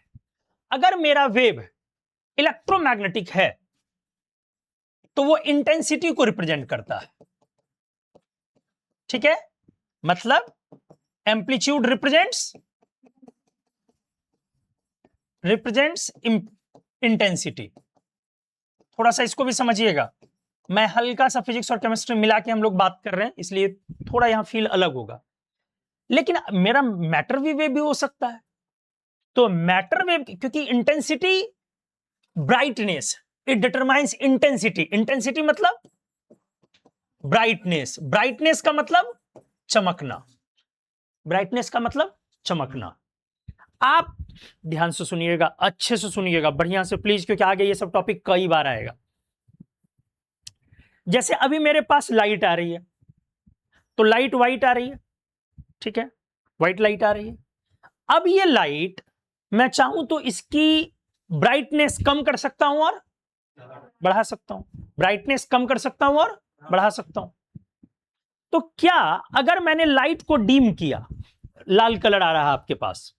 अगर मेरा वेव इलेक्ट्रोमैग्नेटिक है तो वो इंटेंसिटी को रिप्रेजेंट करता है, ठीक है। मतलब एम्पलीट्यूड रिप्रेजेंट्स इंटेंसिटी। थोड़ा सा इसको भी समझिएगा, मैं हल्का सा फिजिक्स और केमिस्ट्री मिला के हम लोग बात कर रहे हैं, इसलिए थोड़ा यहां फील अलग होगा, लेकिन मेरा मैटर वेव भी हो सकता है। तो मैटर वेव, क्योंकि intensity brightness, it determines intensity. Intensity मतलब ब्राइटनेस, ब्राइटनेस का मतलब चमकना, ब्राइटनेस का मतलब चमकना। आप ध्यान से सुनिएगा, अच्छे से सुनिएगा, बढ़िया से प्लीज, क्योंकि आगे ये सब टॉपिक कई बार आएगा। जैसे अभी मेरे पास लाइट आ रही है, तो लाइट व्हाइट आ रही है, ठीक है, व्हाइट लाइट आ रही है। अब ये लाइट मैं चाहूं तो इसकी ब्राइटनेस कम कर सकता हूं और बढ़ा सकता हूं, ब्राइटनेस कम कर सकता हूं और बढ़ा सकता हूं। तो क्या अगर मैंने लाइट को डीम किया, लाल कलर आ रहा है आपके पास,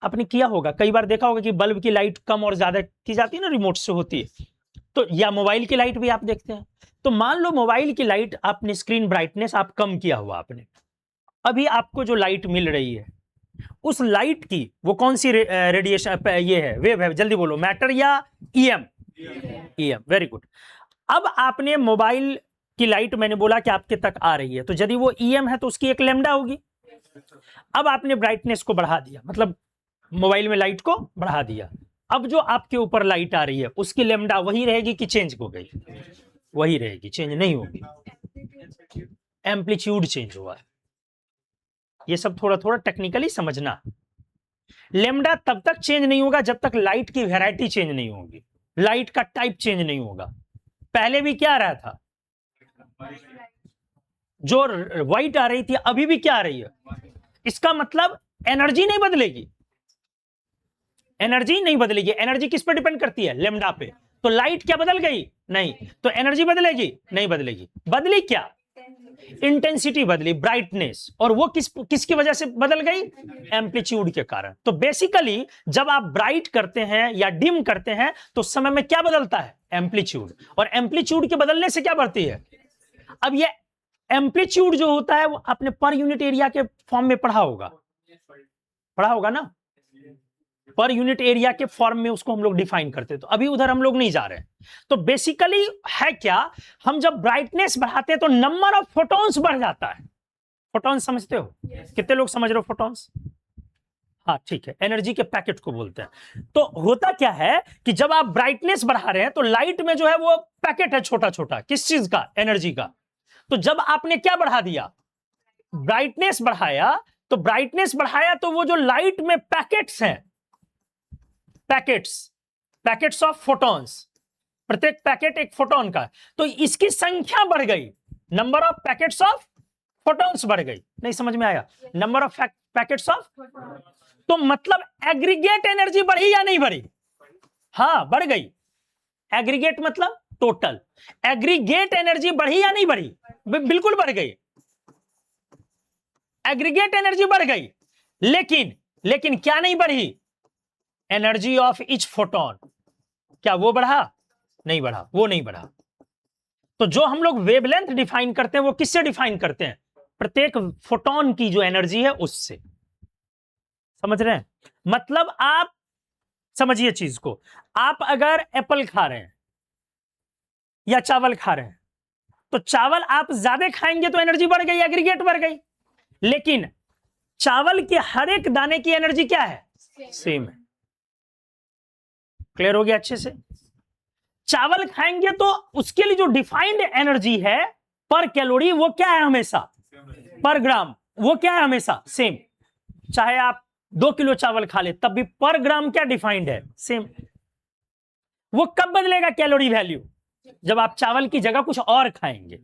आपने किया होगा, कई बार देखा होगा कि बल्ब की लाइट कम और ज्यादा की जाती है ना, रिमोट से होती है, तो या मोबाइल की लाइट भी आप देखते हैं। तो मान लो मोबाइल की लाइट आपने स्क्रीन ब्राइटनेस आप कम किया हुआ आपने, अभी आपको जो लाइट मिल रही है उस लाइट की वो कौन सी रेडिएशन ये है, वेव है, जल्दी बोलो, मैटर या ईएम? EM, very good. अब आपने मोबाइल की लाइट, मैंने बोला कि आपके तक आ रही है, तो यदि वो ईएम है तो उसकी एक लैम्डा होगी। अब आपने ब्राइटनेस को बढ़ा दिया, मतलब मोबाइल में लाइट को बढ़ा दिया, अब जो आपके ऊपर लाइट आ रही है उसकी लैम्डा वही रहेगी कि चेंज हो गई? वही रहेगी, चेंज नहीं होगी, एम्पलीट्यूड चेंज हुआ है। ये सब थोड़ा थोड़ा टेक्निकली समझना। लैम्डा तब तक चेंज नहीं होगा जब तक लाइट की वैरायटी चेंज नहीं होगी, लाइट का टाइप चेंज नहीं होगा। पहले भी क्या आ रहा था, जो व्हाइट आ रही थी अभी भी क्या आ रही है, इसका मतलब एनर्जी नहीं बदलेगी, एनर्जी नहीं बदलेगी। एनर्जी किस पर डिपेंड करती है? लैम्डा पे। तो लाइट क्या बदल गई? नहीं। तो एनर्जी बदलेगी? नहीं बदलेगी। बदली क्या? इंटेंसिटी बदली, ब्राइटनेस, और वो किसकी वजह से बदल गई? एम्पलीट्यूड के कारण। तो बेसिकली जब आप ब्राइट करते हैं या डिम करते हैं तो उस समय में क्या बदलता है? एम्पलीट्यूड। और एम्पलीट्यूड के बदलने से क्या बढ़ती है? अब ये एम्पलीट्यूड जो होता है वो आपने पर यूनिट एरिया के फॉर्म में पढ़ा होगा ना, पर यूनिट एरिया के फॉर्म में उसको हम लोग डिफाइन करते हैं, तो अभी उधर हम लोग नहीं जा रहे हैं। तो बेसिकली है क्या, हम जब ब्राइटनेस बढ़ाते हैं तो नंबर ऑफ फोटॉन्स बढ़ जाता है। फोटॉन्स समझते हो? कितने लोग समझ रहे हो फोटॉन्स? हाँ ठीक है, एनर्जी के पैकेट को बोलते हैं। तो होता क्या है कि जब आप ब्राइटनेस बढ़ा रहे हैं तो लाइट में जो है वो पैकेट है छोटा छोटा, किस चीज का? एनर्जी का। तो जब आपने क्या बढ़ा दिया? ब्राइटनेस बढ़ाया, तो ब्राइटनेस बढ़ाया तो वो जो लाइट में पैकेट्स हैं, पैकेट्स ऑफ फोटॉन्स, प्रत्येक पैकेट एक फोटॉन का, तो इसकी संख्या बढ़ गई, number of packets of photons बढ़ गई। नहीं समझ में आया? नंबर ऑफ पैकेट्स ऑफ, तो मतलब एग्रीगेट एनर्जी बढ़ी या नहीं बढ़ी? हाँ बढ़ गई। एग्रीगेट मतलब टोटल, एग्रीगेट एनर्जी बढ़ी या नहीं बढ़ी? बिल्कुल बढ़ गई, एग्रीगेट एनर्जी बढ़ गई। लेकिन क्या नहीं बढ़ी? एनर्जी ऑफ ईच फोटोन, क्या वो बढ़ा? नहीं बढ़ा, वो नहीं बढ़ा। तो जो हम लोग वेवलेंथ डिफाइन करते हैं वो किससे डिफाइन करते हैं? प्रत्येक फोटोन की जो एनर्जी है उससे। समझ रहे हैं? मतलब आप समझिए चीज को, आप अगर एप्पल खा रहे हैं या चावल खा रहे हैं, तो चावल आप ज्यादा खाएंगे तो एनर्जी बढ़ गई, एग्रीगेट बढ़ गई। लेकिन चावल के हर एक दाने की एनर्जी क्या है? सेम है। क्लियर हो गया अच्छे से? चावल खाएंगे तो उसके लिए जो डिफाइंड एनर्जी है पर कैलोरी, वो क्या है? हमेशा पर ग्राम, वो क्या है? हमेशा सेम। चाहे आप 2 किलो चावल खा ले तब भी पर ग्राम क्या डिफाइंड है? सेम। वो कब बदलेगा कैलोरी वैल्यू? जब आप चावल की जगह कुछ और खाएंगे।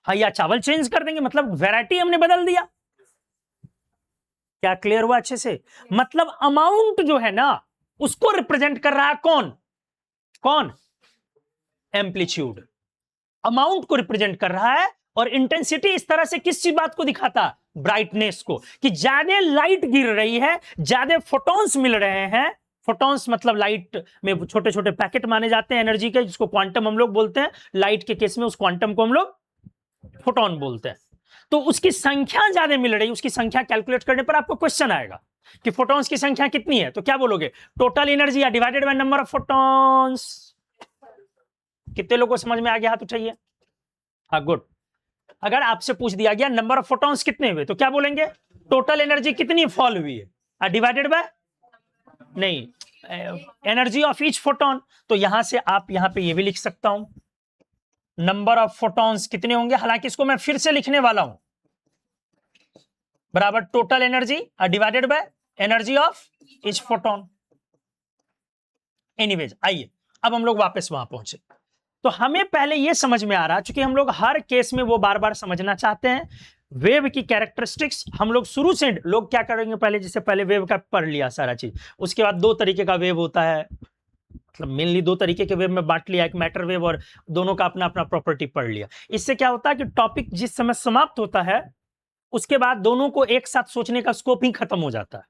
हाँ, या चावल चेंज कर देंगे, मतलब वैरायटी हमने बदल दिया। क्या क्लियर हुआ अच्छे से? मतलब अमाउंट जो है ना उसको रिप्रेजेंट कर रहा है कौन? एम्पलीट्यूड अमाउंट को रिप्रेजेंट कर रहा है। और इंटेंसिटी इस तरह से किस बात को दिखाता है? ब्राइटनेस को, कि ज्यादा लाइट गिर रही है, ज्यादा फोटॉन्स मिल रहे हैं, फोटॉन्स मतलब लाइट में छोटे छोटे पैकेट माने जाते हैं एनर्जी के, जिसको क्वांटम हम लोग बोलते हैं। लाइट के केस में उस क्वांटम को हम लोग फोटोन बोलते हैं। तो उसकी संख्या ज्यादा मिल रही, उसकी संख्या कैलकुलेट करने पर आपको क्वेश्चन आएगा कि फोटॉन्स की संख्या कितनी है, तो क्या बोलोगे? टोटल एनर्जी या divided by number of photons. कितने लोगों को समझ में आ गया? हाथ उठाइए। हाँ, गुड। अगर आपसे पूछ दिया गया नंबर ऑफ फोटॉन्स कितने हुए, तो क्या बोलेंगे? टोटल एनर्जी कितनी फॉल हुई है, डिवाइडेड बाय नहीं, एनर्जी ऑफ ईच फोटोन। तो यहां से आप यहां पे ये भी लिख सकता हूं, नंबर ऑफ फोटॉन्स कितने होंगे, हालांकि इसको मैं फिर से लिखने वाला हूं, बराबर total energy divided by energy of each photon. Anyways, आइए अब हम लोग वापस वहां पहुंचे। तो हमें पहले यह समझ में आ रहा, चूंकि हम लोग हर केस में वो बार बार समझना चाहते हैं वेव की कैरेक्टरिस्टिक्स। हम लोग शुरू से लोग क्या करेंगे, पहले जैसे पहले वेव का पढ़ लिया सारा चीज, उसके बाद दो तरीके का वेव होता है, मतलब मेनली दो तरीके के वेव में बांट लिया, एक मैटर वेव और दोनों का अपना अपना प्रॉपर्टी पढ़ लिया। इससे क्या होता है कि टॉपिक जिस समय समाप्त होता है उसके बाद दोनों को एक साथ सोचने का स्कोप ही खत्म हो जाता है।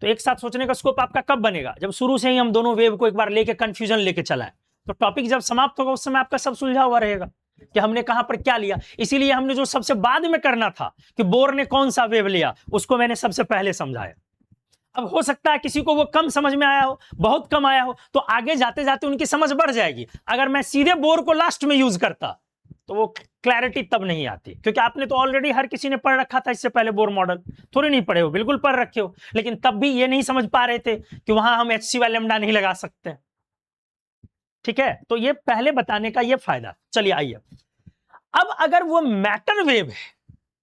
तो एक साथ सोचने का स्कोप आपका कब बनेगा? जब शुरू से ही हम दोनों वेव को एक बार लेके कंफ्यूजन लेके चलाएं। तो टॉपिक जब समाप्त होगा उस समय आपका सब सुलझा हुआ रहेगा कि हमने कहां पर क्या लिया। इसीलिए हमने जो सबसे बाद में करना था कि बोर ने कौन सा वेव लिया, उसको मैंने सबसे पहले समझाया। अब हो सकता है किसी को वो कम समझ में आया हो, बहुत कम आया हो, तो आगे जाते जाते उनकी समझ बढ़ जाएगी। अगर मैं सीधे बोर को लास्ट में यूज करता तो वो क्लैरिटी तब नहीं आती, क्योंकि आपने तो ऑलरेडी हर किसी ने पढ़ रखा था इससे पहले बोर मॉडल। थोड़ी नहीं पढ़े हो, बिल्कुल पढ़ रखे हो, लेकिन तब भी ये नहीं समझ पा रहे थे कि वहां हम HC वाले लैम्डा नहीं लगा सकते। ठीक है, तो ये पहले बताने का ये फायदा। चलिए आइए, अब अगर वो मैटर वेव है,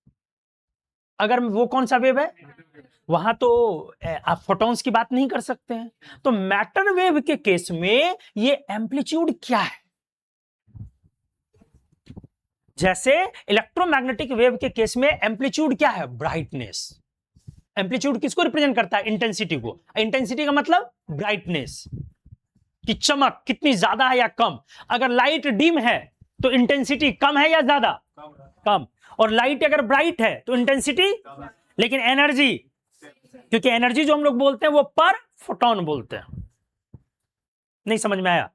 अगर वो कौन सा वेव है, वहां तो आप फोटॉन्स की बात नहीं कर सकते हैं। तो मैटर वेव के केस में ये एम्पलीट्यूड क्या है? जैसे इलेक्ट्रोमैग्नेटिक वेव के केस में एम्पलीट्यूड क्या है? ब्राइटनेस। एम्पलीट्यूड किसको रिप्रेजेंट करता है? इंटेंसिटी को। इंटेंसिटी का मतलब ब्राइटनेस की चमक कितनी ज्यादा है या कम। अगर लाइट डिम है तो इंटेंसिटी कम है या ज्यादा? कम। और लाइट अगर ब्राइट है तो इंटेंसिटी, लेकिन एनर्जी, क्योंकि एनर्जी जो हम लोग बोलते हैं वो पर फोटोन बोलते हैं। नहीं समझ में आया?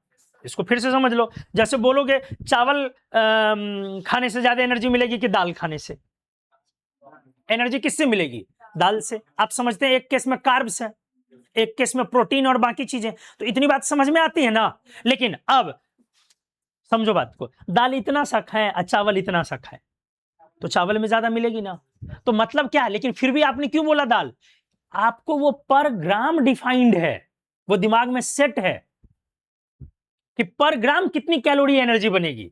इसको फिर से समझ लो। जैसे बोलोगे चावल खाने से ज्यादा एनर्जी मिलेगी कि दाल खाने से? एनर्जी किससे मिलेगी? दाल से। आप समझते हैं एक केस में कार्ब्स है, एक केस में प्रोटीन और बाकी चीजें। तो इतनी बात समझ में आती है ना। लेकिन अब समझो बात को, दाल इतना सा खाएं और चावल इतना सा खाएं तो चावल में ज्यादा मिलेगी ना। तो मतलब क्या है? लेकिन फिर भी आपने क्यों बोला दाल? आपको वो पर ग्राम डिफाइंड है, वो दिमाग में सेट है कि पर ग्राम कितनी कैलोरी एनर्जी बनेगी।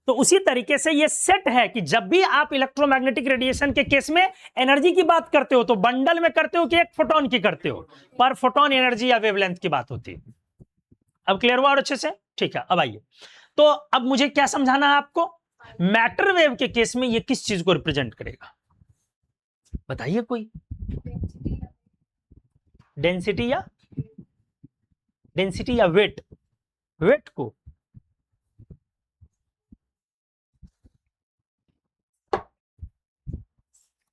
तो उसी तरीके से ये सेट है कि जब भी आप इलेक्ट्रोमैग्नेटिक रेडिएशन के केस में एनर्जी की बात करते हो तो बंडल में करते हो कि एक फोटोन की करते हो? पर फोटोन एनर्जी या वेवलेंथ की बात होती है। अब क्लियर हुआ और अच्छे से? ठीक है, अब आइए। तो अब मुझे क्या समझाना है आपको? मैटर वेव के केस में ये किस चीज को रिप्रेजेंट करेगा? बताइए कोई। डेंसिटी या वेट? वेट को।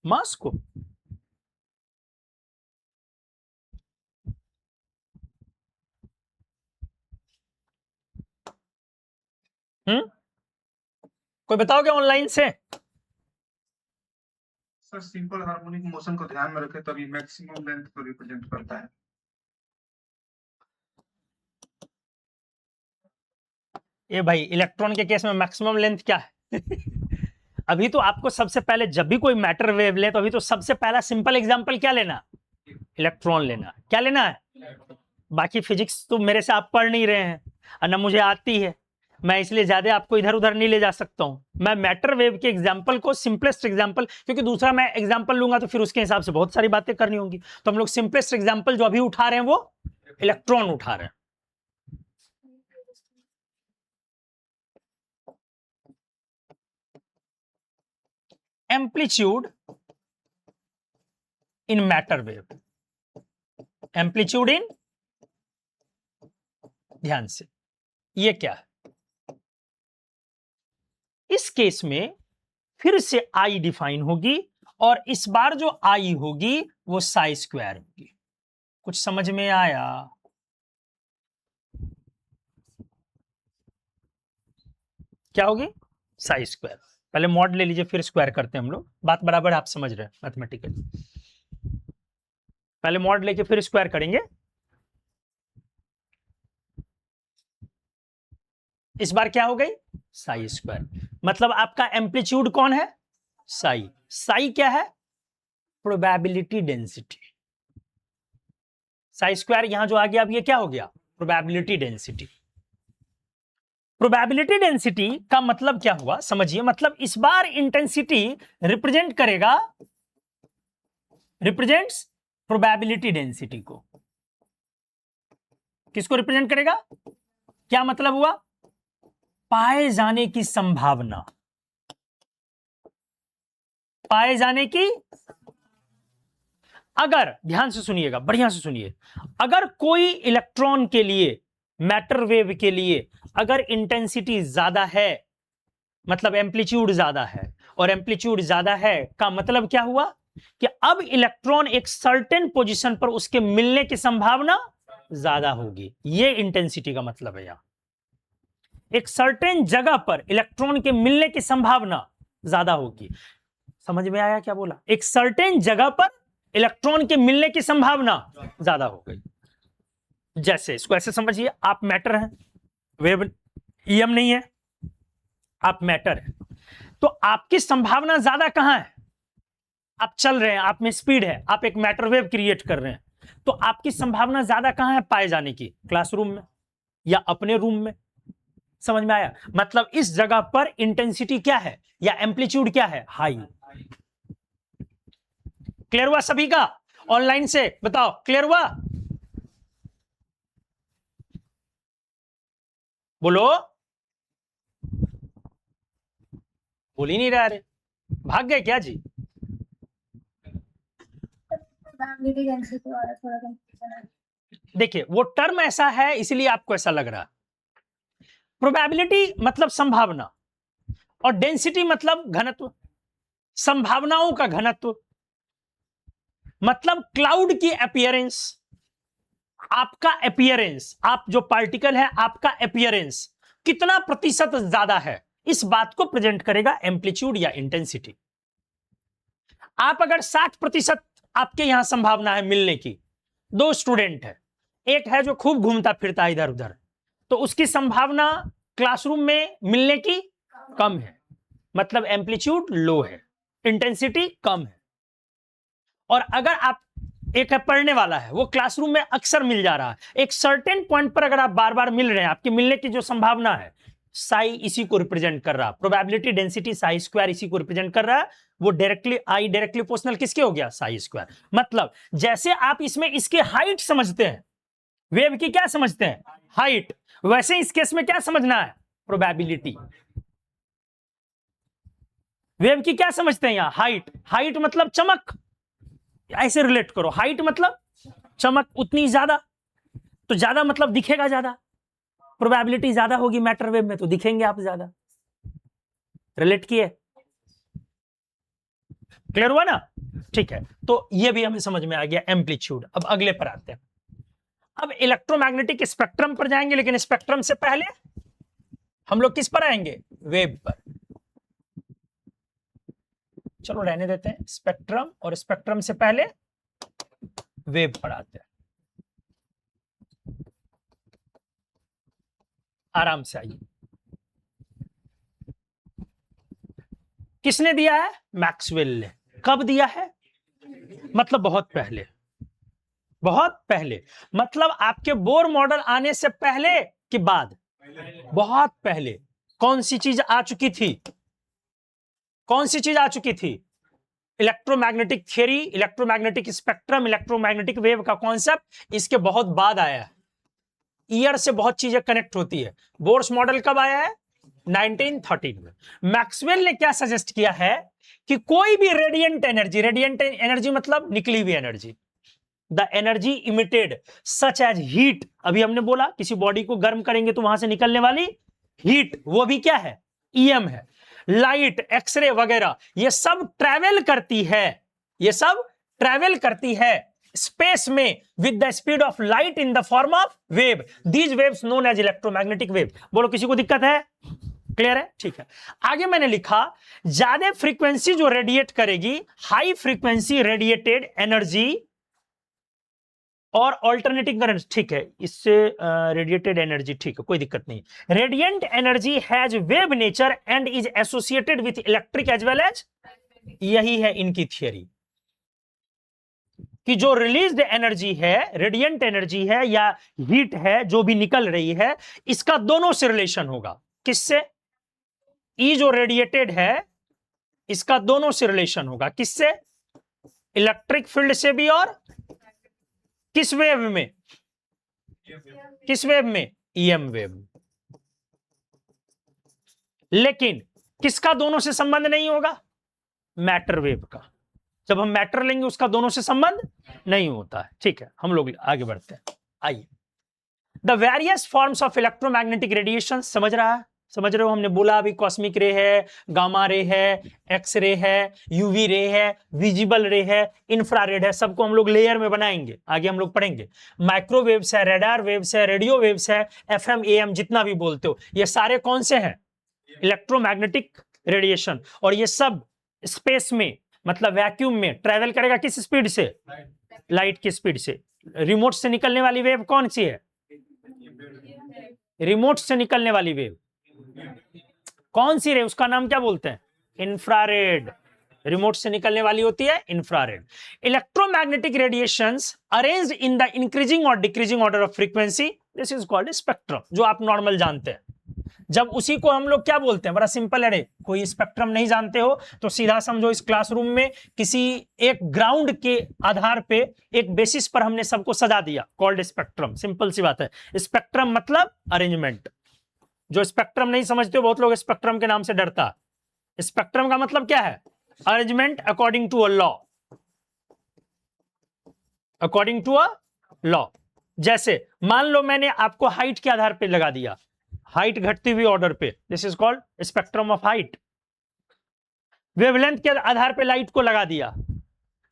मास को। कोई बताओगे ऑनलाइन से? सर सिंपल हार्मोनिक मोशन को ध्यान में रखें तभी मैक्सिमम लेंथ को रिप्रेजेंट करता है। ये भाई इलेक्ट्रॉन के केस में मैक्सिमम लेंथ क्या है? अभी तो आपको सबसे पहले जब भी कोई मैटर वेव ले तो अभी तो सबसे पहला सिंपल एग्जांपल क्या लेना? इलेक्ट्रॉन लेना। क्या लेना है? बाकी फिजिक्स तो मेरे से आप पढ़ नहीं रहे हैं और ना मुझे आती है, मैं इसलिए ज्यादा आपको इधर उधर नहीं ले जा सकता हूं। मैं मैटर वेव के एग्जांपल को सिंपलेस्ट एग्जांपल, क्योंकि दूसरा मैं एग्जांपल लूंगा तो फिर उसके हिसाब से बहुत सारी बातें करनी होंगी, तो हम लोग सिंपलेस्ट एग्जांपल जो अभी उठा रहे हैं वो इलेक्ट्रॉन उठा रहे हैं। Amplitude in matter wave. Amplitude in, ध्यान से, ये क्या है? इस केस में फिर से आई डिफाइन होगी और इस बार जो आई होगी वो साई स्क्वायर होगी। कुछ समझ में आया? क्या होगी, साई स्क्वायर। पहले मॉड ले लीजिए फिर स्क्वायर करते हैं हम लोग, बात बराबर आप समझ रहे हैं मैथमेटिकली। पहले मॉड लेके फिर स्क्वायर करेंगे। इस बार क्या हो गई, साई स्क्वायर। मतलब आपका एम्पलीट्यूड कौन है, साई। साई क्या है, प्रोबेबिलिटी डेंसिटी। साई स्क्वायर यहां जो आ गया, अब ये क्या हो गया, प्रोबेबिलिटी डेंसिटी। प्रोबेबिलिटी डेंसिटी का मतलब क्या हुआ समझिए, मतलब इस बार इंटेंसिटी रिप्रेजेंट करेगा, रिप्रेजेंट्स प्रोबेबिलिटी डेंसिटी को। किसको रिप्रेजेंट करेगा, क्या मतलब हुआ, पाए जाने की संभावना, पाए जाने की। अगर ध्यान से सुनिएगा, बढ़िया से सुनिए, अगर कोई इलेक्ट्रॉन के लिए, मैटर वेव के लिए अगर इंटेंसिटी ज्यादा है, मतलब एम्पलीट्यूड ज्यादा है, और एम्पलीट्यूड ज्यादा है का मतलब क्या हुआ कि अब इलेक्ट्रॉन एक सर्टेन पोजीशन पर उसके मिलने की संभावना ज्यादा होगी। ये इंटेंसिटी का मतलब है। यहां एक सर्टेन जगह पर इलेक्ट्रॉन के मिलने की संभावना ज्यादा होगी। समझ में आया क्या बोला, एक सर्टेन जगह पर इलेक्ट्रॉन के मिलने की संभावना ज्यादा हो गई। जैसे इसको ऐसे समझिए, आप मैटर हैं, वेव ईएम नहीं है, आप मैटर है, तो आपकी संभावना ज्यादा कहां है, आप चल रहे हैं, आप में स्पीड है, आप एक मैटर वेव क्रिएट कर रहे हैं, तो आपकी संभावना ज्यादा कहां है पाए जाने की, क्लासरूम में या अपने रूम में। समझ में आया, मतलब इस जगह पर इंटेंसिटी क्या है या एम्पलीट्यूड क्या है, हाई। क्लियर हुआ सभी का, ऑनलाइन से बताओ क्लियर हुआ, बोलो, बोल ही नहीं रहा रे, भाग गए क्या जी। प्रोबेबिलिटी डेंसिटी वाला थोड़ा कंफ्यूजन है। देखिए वो टर्म ऐसा है इसलिए आपको ऐसा लग रहा है। प्रोबेबिलिटी मतलब संभावना, और डेंसिटी मतलब घनत्व, संभावनाओं का घनत्व। मतलब क्लाउड की अपीयरेंस, आपका अपीयरेंस, आप जो पार्टिकल है आपका अपीयरेंस कितना प्रतिशत ज्यादा है, इस बात को प्रेजेंट करेगा एम्पलीट्यूड या इंटेंसिटी। आप अगर 60% आपके यहां संभावना है मिलने की, दो स्टूडेंट है, एक है जो खूब घूमता फिरता है इधर उधर, तो उसकी संभावना क्लासरूम में मिलने की कम है, मतलब एम्पलीट्यूड लो है, इंटेंसिटी कम है। और अगर आप एक है पढ़ने वाला है, वो क्लासरूम में अक्सर मिल जा रहा है, एक सर्टेन पॉइंट पर अगर आप बार बार मिल रहे हैं, आपके मिलने की जो संभावना है, साई इसी को रिप्रेजेंट कर रहा है, प्रोबेबिलिटी डेंसिटी साई स्क्वायर इसी को रिप्रेजेंट कर रहा है। वो डायरेक्टली आई डायरेक्टली प्रोपोर्शनल किसके हो गया, साई स्क्वायर। मतलब जैसे आप इसमें इसकी हाइट समझते हैं, वेव की क्या समझते हैं, हाइट, वैसे इस केस में क्या समझना है, प्रोबेबिलिटी। वेव की क्या समझते हैं यहां, हाइट। हाइट मतलब चमक, ऐसे रिलेट करो, हाइट मतलब चमक उतनी ज्यादा, तो ज्यादा मतलब दिखेगा ज्यादा, प्रोबेबिलिटी ज्यादा होगी मैटर वेव में तो दिखेंगे आप ज्यादा। रिलेट किए, क्लियर हुआ ना, ठीक है। तो ये भी हमें समझ में आ गया एम्पलीट्यूड। अब अगले पर आते हैं, अब इलेक्ट्रोमैग्नेटिक स्पेक्ट्रम पर जाएंगे, लेकिन स्पेक्ट्रम से पहले हम लोग किस पर आएंगे, वेव पर। चलो रहने देते हैं स्पेक्ट्रम, और स्पेक्ट्रम से पहले वेव पर आते हैं। आराम से आइए, किसने दिया है, मैक्सवेल ने। कब दिया है, मतलब बहुत पहले, बहुत पहले, मतलब आपके बोर मॉडल आने से पहले कि बाद, बहुत पहले। कौन सी चीज आ चुकी थी, कौन सी चीज आ चुकी थी, electromagnetic theory, electromagnetic spectrum, electromagnetic wave का कॉन्सेप्ट इसके बहुत बाद आया है। ईयर से बहुत चीजें कनेक्ट होती है। बोर्स मॉडल कब आया है, 1913 में। मैक्सवेल ने क्या सजेस्ट किया है कि कोई भी रेडिएंट एनर्जी, रेडिएंट एनर्जी मतलब निकली हुई energy, the energy emitted such as heat, अभी हमने बोला किसी बॉडी को गर्म करेंगे तो वहां से निकलने वाली हीट, वो भी क्या है, ईएम है। लाइट, एक्सरे वगैरह, ये सब ट्रैवल करती है, ये सब ट्रैवल करती है स्पेस में with the speed of light in the form of wave, these waves known as electromagnetic wave. बोलो किसी को दिक्कत है, क्लियर है? ठीक है, आगे मैंने लिखा ज्यादा फ्रीक्वेंसी जो रेडिएट करेगी, हाई फ्रीक्वेंसी रेडिएटेड एनर्जी और ऑल्टरनेटिंग करंट, ठीक है, इससे रेडिएटेड एनर्जी, ठीक है, कोई दिक्कत नहीं। Radiant energy has wave nature and is associated with electric as well as, यही है इनकी थियरी कि जो रिलीज्ड एनर्जी है, रेडिएंट एनर्जी है या हीट है जो भी निकल रही है, इसका दोनों से रिलेशन होगा। किससे? ई जो रेडिएटेड है इसका दोनों से रिलेशन होगा। किससे? इलेक्ट्रिक फील्ड से भी, और किस वेव में? किस वेव में? EM wave. लेकिन किसका दोनों से संबंध नहीं होगा? मैटर वेव का। जब हम मैटर लेंगे उसका दोनों से संबंध नहीं होता है। ठीक है, हम लोग आगे बढ़ते हैं। आइए, the various forms of electromagnetic radiation, समझ रहे हो? हमने बोला अभी कॉस्मिक रे है, गामा रे है, एक्स रे है, यूवी रे है, विजिबल रे है, इंफ्रारेड है, सबको हम लोग लेयर में बनाएंगे, आगे हम लोग पढ़ेंगे। माइक्रोवेव्स है, रेडार वेव्स है, रेडियो वेव्स है, एफएम एएम जितना भी बोलते हो, ये सारे कौन से हैं? Electromagnetic radiation. और ये सब स्पेस में, मतलब वैक्यूम में ट्रेवल करेगा किस स्पीड से? लाइट की स्पीड से। रिमोट से निकलने वाली वेव कौन सी है? रिमोट से निकलने वाली वेव कौन सी रे? उसका नाम क्या बोलते हैं? इंफ्रारेड। रिमोट से निकलने वाली होती है infrared. Electromagnetic radiations arranged in the increasing और decreasing order of frequency, this is called spectrum, जो आप नॉर्मल जानते हैं। जब उसी को हम लोग क्या बोलते हैं? बड़ा सिंपल है रे, कोई स्पेक्ट्रम नहीं जानते हो तो सीधा समझो इस क्लासरूम में किसी एक ग्राउंड के आधार पे, एक बेसिस पर हमने सबको सजा दिया, कॉल्ड स्पेक्ट्रम। सिंपल सी बात है। स्पेक्ट्रम मतलब अरेंजमेंट। जो स्पेक्ट्रम नहीं समझते हो, बहुत लोग स्पेक्ट्रम के नाम से डरता। स्पेक्ट्रम का मतलब क्या है? Arrangement according to a law. According to a law. जैसे मान लो मैंने आपको हाइट के आधार पे लगा दिया, हाइट घटती हुई ऑर्डर पे, this is called spectrum of height. Wavelength के आधार पे लाइट को लगा दिया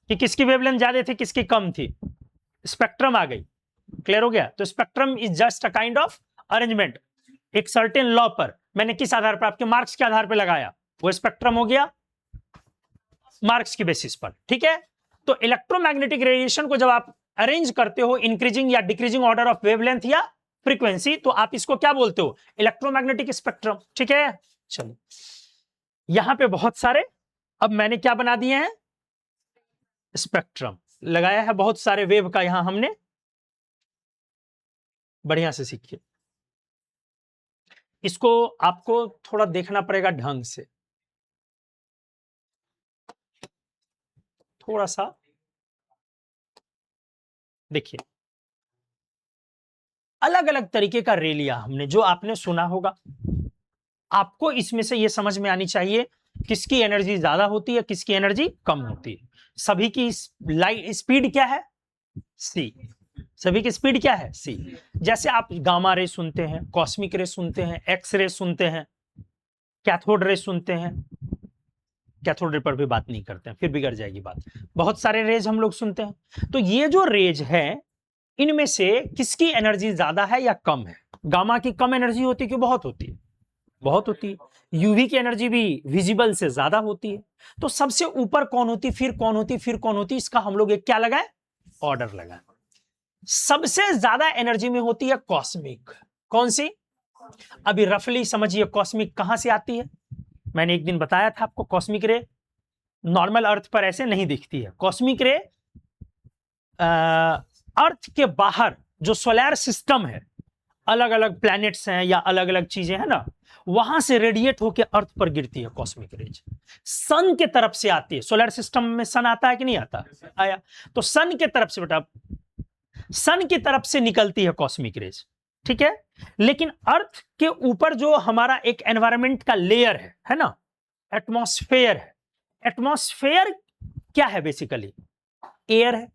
कि किसकी वेवलेंथ ज्यादा थी, किसकी कम थी, स्पेक्ट्रम आ गई। क्लियर हो गया? तो spectrum is just a kind of arrangement. एक सर्टेन लॉ पर मैंने किस आधार पर? आपके मार्क्स के आधार पर लगाया, वो स्पेक्ट्रम हो गया मार्क्स की बेसिस पर। ठीक है? तो इलेक्ट्रोमैग्नेटिक रेडिएशन को जब आप अरेंज करते हो इंक्रीजिंग या डिक्रीजिंग ऑर्डर ऑफ वेवलेंथ या फ्रीक्वेंसी, तो आप इसको क्या बोलते हो? Electromagnetic spectrum. ठीक है, चलो यहां पे बहुत सारे, अब मैंने क्या बना दिए हैं? स्पेक्ट्रम लगाया है बहुत सारे वेव का, यहां हमने बढ़िया से सीखिए। इसको आपको थोड़ा देखना पड़ेगा ढंग से, थोड़ा सा देखिए। अलग अलग तरीके का रे लिया हमने, जो आपने सुना होगा। आपको इसमें से यह समझ में आनी चाहिए किसकी एनर्जी ज्यादा होती है, किसकी एनर्जी कम होती है। सभी की लाइट स्पीड क्या है? सी। सभी की स्पीड क्या है? सी। जैसे आप गामा रे सुनते हैं, कॉस्मिक रे सुनते हैं, एक्स रे सुनते हैं, कैथोड रे सुनते हैं। कैथोड रे पर भी बात नहीं करते हैं, फिर बिगड़ जाएगी बात। बहुत सारे रेज हम लोग सुनते हैं। तो ये जो रेज है, इनमें से किसकी एनर्जी ज्यादा है या कम है? गामा की कम एनर्जी होती है कि बहुत होती है? बहुत होती है। यूवी की एनर्जी भी विजिबल से ज्यादा होती है। तो सबसे ऊपर कौन होती, फिर कौन होती, फिर कौन होती, इसका हम लोग एक क्या लगाए? ऑर्डर लगाए। सबसे ज्यादा एनर्जी में होती है कॉस्मिक। कौन सी? अभी रफली समझिए कॉस्मिक कहां से आती है। मैंने एक दिन बताया था आपको, कॉस्मिक रे नॉर्मल अर्थ पर ऐसे नहीं दिखती है। कॉस्मिक रे अर्थ के बाहर जो सोलर सिस्टम है, अलग अलग प्लैनेट्स हैं या अलग अलग चीजें हैं ना, वहां से रेडिएट होकर अर्थ पर गिरती है कॉस्मिक रेज। सन के तरफ से आती है। सोलर सिस्टम में सन आता है कि नहीं आता? आया। तो सन के तरफ से, बेटा सन की तरफ से निकलती है कॉस्मिक रेज। ठीक है? लेकिन अर्थ के ऊपर जो हमारा एक एनवायरमेंट का लेयर है ना, एटमॉस्फेयर है। एटमॉस्फेयर क्या है? बेसिकली एयर है,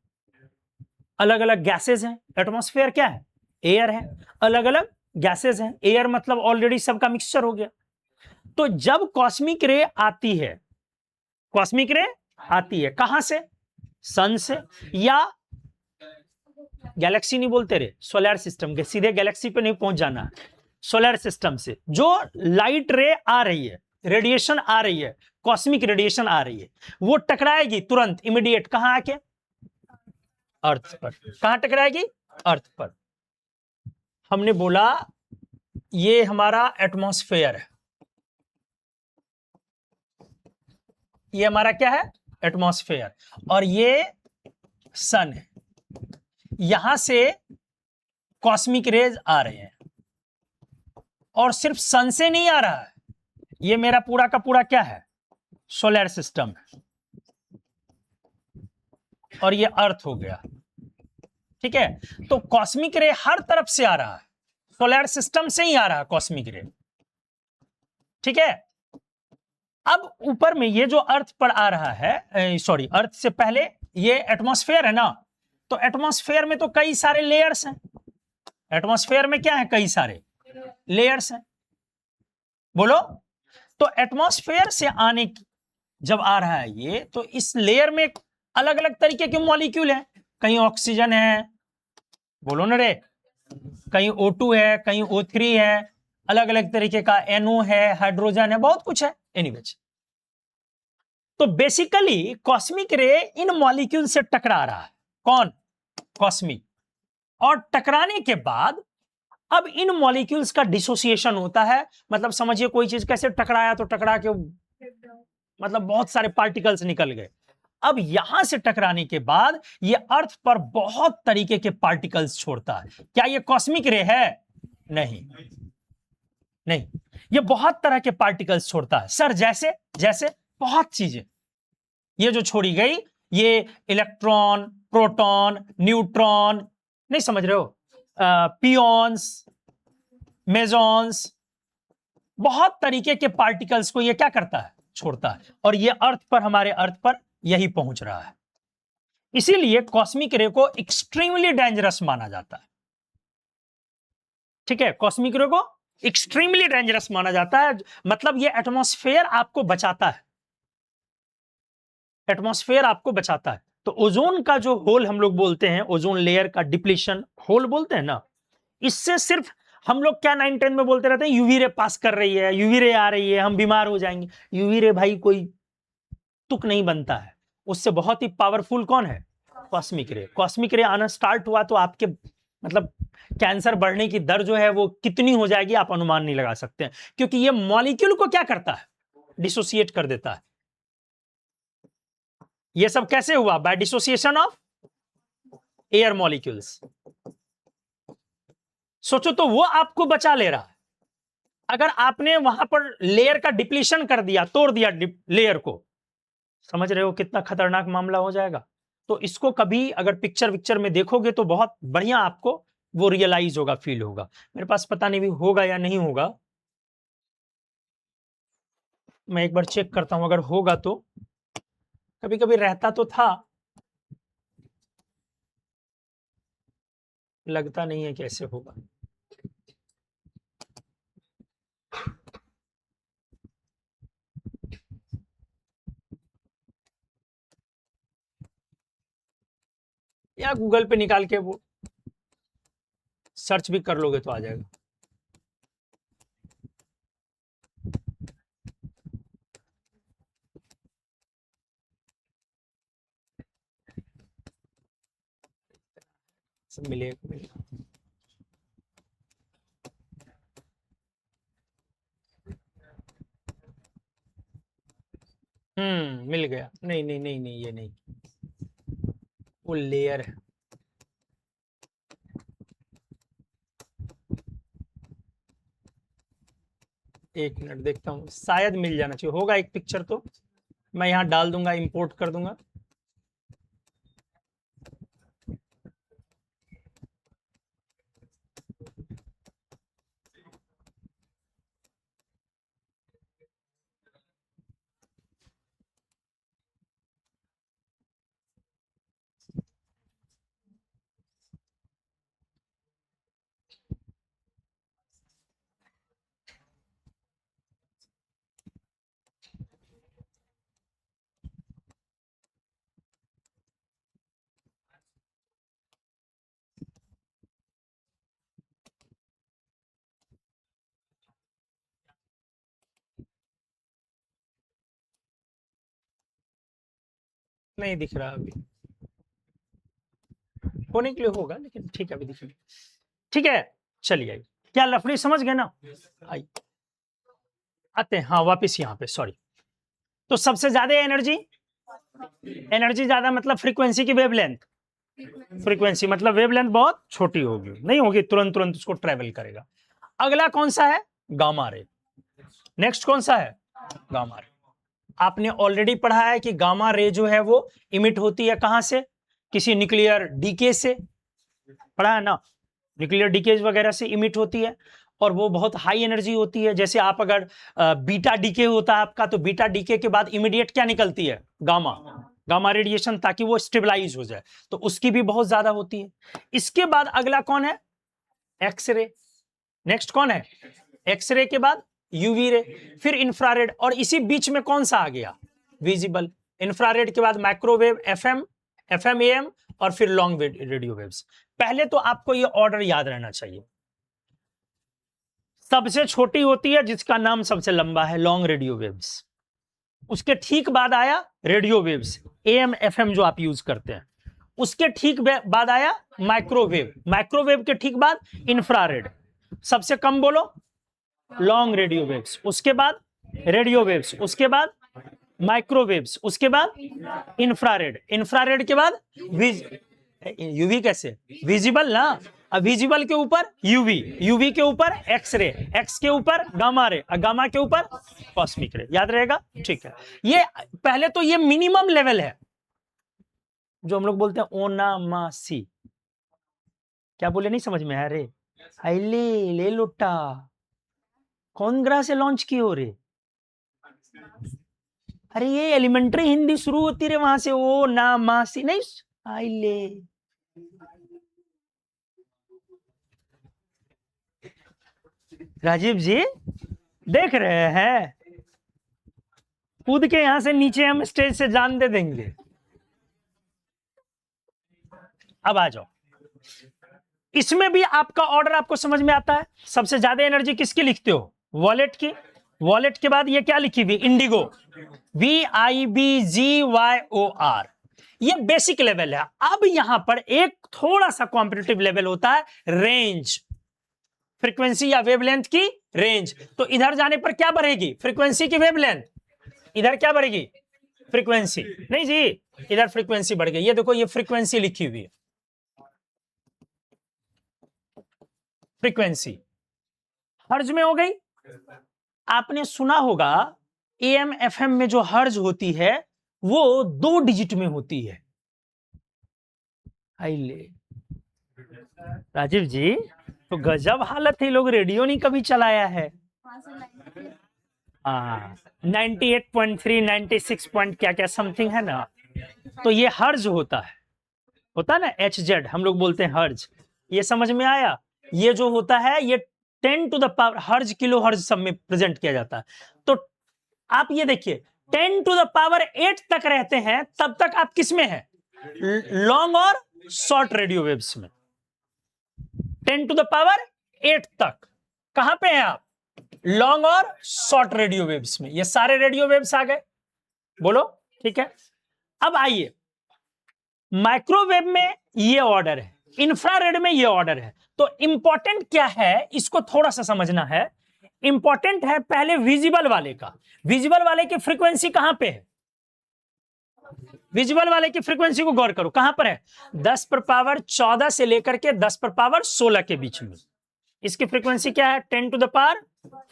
अलग अलग गैसेज हैं। एटमॉस्फेयर क्या है? एयर है, अलग अलग गैसेज हैं। एयर मतलब ऑलरेडी सबका मिक्सचर हो गया। तो जब कॉस्मिक रे आती है, कॉस्मिक रे आती है कहां से? सन से, या गैलेक्सी नहीं बोलते रे, सोलर सिस्टम के, सीधे गैलेक्सी पे नहीं पहुंच जाना, सोलर सिस्टम से जो लाइट रे आ रही है, रेडिएशन आ रही है, कॉस्मिक रेडिएशन आ रही है, वो टकराएगी तुरंत इमीडिएट कहां आके, अर्थ पर। कहां टकराएगी, अर्थ पर। हमने बोला ये हमारा एटमॉस्फेयर है, ये हमारा क्या है, एटमॉस्फेयर, और ये सन है। यहां से कॉस्मिक रेज आ रहे हैं, और सिर्फ सन से नहीं आ रहा है, ये मेरा पूरा का पूरा क्या है, सोलर सिस्टम है, और ये अर्थ हो गया। ठीक है, तो कॉस्मिक रे हर तरफ से आ रहा है, सोलर सिस्टम से ही आ रहा है कॉस्मिक रे। ठीक है, अब ऊपर में ये जो अर्थ पर आ रहा है, सॉरी अर्थ से पहले ये एटमॉस्फेयर है ना, तो एटमॉस्फेयर में तो कई सारे लेयर्स हैं। एटमॉस्फेयर में क्या है, कई सारे लेयर्स हैं, बोलो। तो एटमॉस्फेयर से आने जब आ रहा है ये, तो इस लेयर में अलग अलग तरीके के मॉलिक्यूल हैं, कहीं ऑक्सीजन है, बोलो ना रे, कहीं O2 है, कहीं O3 है, अलग अलग तरीके का NO है, हाइड्रोजन है, बहुत कुछ है। एनीवेज, तो बेसिकली कॉस्मिक रे इन मॉलिक्यूल से टकरा रहा है, कौन, कॉस्मिक, और टकराने के बाद अब इन मॉलिक्यूल्स का डिसोसिएशन होता है। मतलब समझिए कोई चीज कैसे टकराया, तो टकरा के मतलब बहुत सारे पार्टिकल्स निकल गए। अब यहां से टकराने के बाद ये अर्थ पर बहुत तरीके के पार्टिकल्स छोड़ता है। क्या ये कॉस्मिक रे है, नहीं, नहीं, ये बहुत तरह के पार्टिकल्स छोड़ता है सर। जैसे जैसे बहुत चीजें ये जो छोड़ी गई, ये इलेक्ट्रॉन, प्रोटॉन, न्यूट्रॉन, नहीं समझ रहे हो, पियोन्स, मेजॉन्स, बहुत तरीके के पार्टिकल्स को ये क्या करता है, छोड़ता है, और ये अर्थ पर, हमारे अर्थ पर यही पहुंच रहा है। इसीलिए कॉस्मिक रे को एक्सट्रीमली डेंजरस माना जाता है। ठीक है, कॉस्मिक रे को एक्सट्रीमली डेंजरस माना जाता है, मतलब ये एटमॉस्फेयर आपको बचाता है, एटमॉस्फेयर आपको बचाता है। तो ओजोन का जो होल हम लोग बोलते हैं, ओजोन लेयर का डिप्लीशन होल बोलते हैं ना, इससे सिर्फ हम लोग क्या 9-10 में बोलते रहते हैं, यूवी रे पास कर रही है, यूवी रे आ रही है, हम बीमार हो जाएंगे। यूवी रे भाई कोई तुक नहीं बनता है, उससे बहुत ही पावरफुल कौन है, कॉस्मिक रे। कॉस्मिक रे आना स्टार्ट हुआ तो आपके मतलब कैंसर बढ़ने की दर जो है वो कितनी हो जाएगी, आप अनुमान नहीं लगा सकते हैं, क्योंकि ये मॉलिक्यूल को क्या करता है, डिसोसिएट कर देता है। ये सब कैसे हुआ, by dissociation of air molecules. सोचो, तो वो आपको बचा ले रहा है। अगर आपने वहां पर लेयर का डिप्लीशन कर दिया, तोड़ दिया लेयर को, समझ रहे हो कितना खतरनाक मामला हो जाएगा। तो इसको कभी अगर पिक्चर विक्चर में देखोगे तो बहुत बढ़िया आपको वो रियलाइज होगा, फील होगा। मेरे पास पता नहीं भी होगा या नहीं होगा, मैं एक बार चेक करता हूं, अगर होगा तो। कभी कभी रहता तो था, लगता नहीं है कैसे होगा। या गूगल पे निकाल के वो सर्च भी कर लोगे तो आ जाएगा। सब मिलेगा। मिल गया। नहीं नहीं नहीं नहीं, ये नहीं, वो लेयर है। एक मिनट देखता हूँ, शायद मिल जाना चाहिए, होगा एक पिक्चर तो मैं यहाँ डाल दूंगा, इंपोर्ट कर दूंगा। नहीं दिख रहा अभी, होने के लिए होगा लेकिन ठीक है अभी दिख रही। ठीक है चलिए आइए, क्या लफड़ी समझ गए ना? आइए आते हैं, हाँ वापिस यहाँ पे, सॉरी। तो सबसे ज्यादा एनर्जी, एनर्जी ज्यादा मतलब फ्रीक्वेंसी की वेवलेंथ, फ्रीक्वेंसी मतलब वेवलेंथ बहुत छोटी होगी, नहीं होगी, तुरंत तुरंत उसको ट्रेवल करेगा। अगला कौन सा है? Gamma ray. नेक्स्ट कौन सा है? Gamma ray. आपने ऑलरेडी पढ़ा है कि गामा रे जो है वो इमिट होती है कहां से? किसी न्यूक्लियर डीके से, पढ़ा है ना? न्यूक्लियर डीके वगैरह से इमिट होती है और वो बहुत हाई एनर्जी होती है। जैसे आप अगर बीटा डीके होता है आपका, तो बीटा डीके के बाद इमीडिएट क्या निकलती है? गामा, गामा रेडिएशन, ताकि वो स्टेबलाइज हो जाए, तो उसकी भी बहुत ज्यादा होती है। इसके बाद अगला कौन है? एक्सरे। नेक्स्ट कौन है? एक्सरे के बाद यूवी रे, फिर इंफ्रारेड, और इसी बीच में कौन सा आ गया? विजिबल। इंफ्रारेड के बाद माइक्रोवेव, एफएम, एफएमएम, और फिर लॉन्ग रेडियो वेव्स। पहले तो आपको ये ऑर्डर याद रहना चाहिए। सबसे छोटी होती है जिसका नाम सबसे लंबा है, लॉन्ग रेडियो वेव्स। उसके ठीक बाद आया रेडियो वेव्स, एएम एफएम जो आप यूज करते हैं। उसके ठीक बाद आया माइक्रोवेव, माइक्रोवेव के ठीक बाद इंफ्रारेड। सबसे कम बोलो लॉन्ग रेडियो वेव्स, उसके बाद रेडियो वेव्स, उसके बाद माइक्रोवेव्स, उसके बाद इंफ्रारेड, इंफ्रारेड के बाद यूवी कैसे? विजिबल ना, अब विजिबल के ऊपर यूवी, यूवी के ऊपर एक्सरे, एक्स के ऊपर गामा रे, और गामा के ऊपर कॉस्मिक रे। याद रहेगा? ठीक है। ये पहले तो ये मिनिमम लेवल है जो हम लोग बोलते हैं ओनामासी। क्या बोले नहीं समझ में? अरे ले लुट्टा, कौन ग्रह से लॉन्च की हो रे? अरे ये एलिमेंट्री हिंदी शुरू होती रे वहां से, ओ ना मासी नहीं, आइले। राजीव जी देख रहे हैं, कूद के यहां से नीचे हम स्टेज से जान दे देंगे। अब आ जाओ, इसमें भी आपका ऑर्डर आपको समझ में आता है। सबसे ज्यादा एनर्जी किसकी लिखते हो? वॉलेट की। वॉलेट के बाद ये क्या लिखी हुई? Indigo, VIBGYOR। ये बेसिक लेवल है। अब यहां पर एक थोड़ा सा कॉम्पिटिटिव लेवल होता है, रेंज, फ्रीक्वेंसी या वेवलेंथ की रेंज। तो इधर जाने पर क्या बढ़ेगी? फ्रीक्वेंसी की वेवलेंथ। इधर क्या बढ़ेगी? फ्रीक्वेंसी। नहीं जी, इधर फ्रीक्वेंसी बढ़ गई। ये देखो, ये फ्रीक्वेंसी लिखी हुई है, फ्रीक्वेंसी हर्ज में हो गई। आपने सुना होगा AM FM में जो हर्ज होती है वो 2 डिजिट में होती है। आइले राजीव जी, तो गजब हालत है, लोग रेडियो नहीं कभी चलाया है। 98.3 96 पॉइंट क्या क्या समथिंग है ना, तो ये हर्ज होता है ना, HZ हम लोग बोलते हैं हर्ज। ये समझ में आया? ये जो होता है ये 10 टू द पावर हर्ज, किलो हर्ज सब में प्रेजेंट किया जाता है। तो आप ये देखिए 10 टू द पावर 8 तक रहते हैं, तब तक आप किस में है? लॉन्ग और शॉर्ट रेडियो वेव्स में। 10 टू द पावर 8 तक कहां पे हैं आप? लॉन्ग और शॉर्ट रेडियो वेव्स में। ये सारे रेडियो वेव्स आ गए, बोलो ठीक है। अब आइए, माइक्रोवेव में ये ऑर्डर है, इंफ्रारेड में ये ऑर्डर है। तो इंपॉर्टेंट क्या है, इसको थोड़ा सा समझना है। इंपॉर्टेंट है पहले विजिबल वाले का। विजिबल वाले की फ्रीक्वेंसी कहां पे है? विजिबल वाले की फ्रीक्वेंसी को गौर करो, कहां पर है? 10 पर पावर 14 से लेकर के 10 पर पावर 16 के बीच में। इसकी फ्रीक्वेंसी क्या है? 10 टू द पावर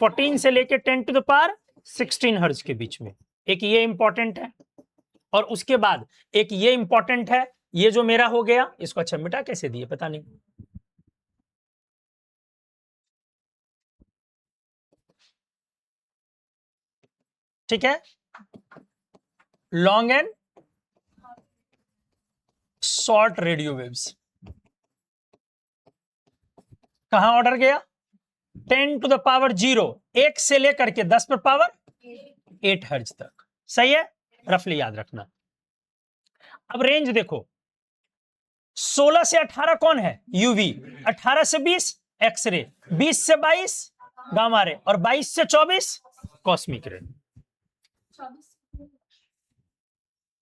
14 से लेकर 10 टू द पावर 16 हर्ट्ज के बीच में। एक ये इंपॉर्टेंट है, और उसके बाद एक ये इंपॉर्टेंट है। ये जो मेरा हो गया, इसको अच्छा मिटा कैसे दिए पता नहीं। ठीक है, long and short radio waves कहां ऑर्डर गया? 10 टू द पावर 0, 1 से लेकर के 10 पर पावर 8 हर्ट्ज तक। सही है, रफली याद रखना। अब रेंज देखो, 16 से 18 कौन है? यूवी, 18 से 20 एक्सरे, 20 से 22 गामा रे, और 22 से 24 कॉस्मिक रे।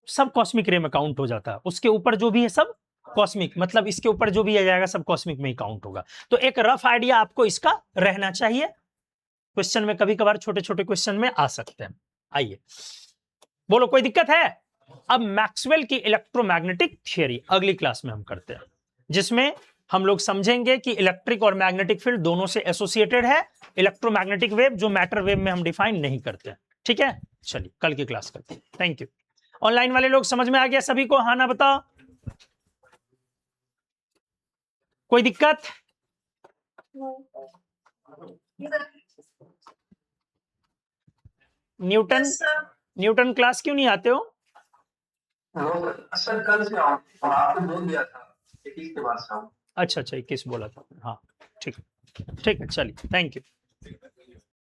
सब कॉस्मिक रे में काउंट हो जाता है, उसके ऊपर जो भी है सब कॉस्मिक, मतलब इसके ऊपर जो भी आ जाएगा सब कॉस्मिक में ही काउंट होगा। तो एक रफ आइडिया आपको इसका रहना चाहिए, क्वेश्चन में कभी कभार छोटे छोटे क्वेश्चन में आ सकते हैं। आइए बोलो, कोई दिक्कत है? अब मैक्सवेल की इलेक्ट्रोमैग्नेटिक थियरी अगली क्लास में हम करते हैं, जिसमें हम लोग समझेंगे कि इलेक्ट्रिक और मैग्नेटिक फील्ड दोनों से एसोसिएटेड है, इलेक्ट्रोमैग्नेटिक वेव जो मैटर वेव में हम डिफाइन नहीं करते। ठीक है, चलिए कल की क्लास करते हैं। Thank you. ऑनलाइन वाले लोग समझ में आ गया सभी को? हाँ ना बताओ, कोई दिक्कत? न्यूटन क्लास क्यों नहीं आते हो? सर कल से आऊं और आपने बोल दिया था 21 के बाद से आऊं। अच्छा 21 बोला था, हाँ ठीक है, चलिए, थैंक यू।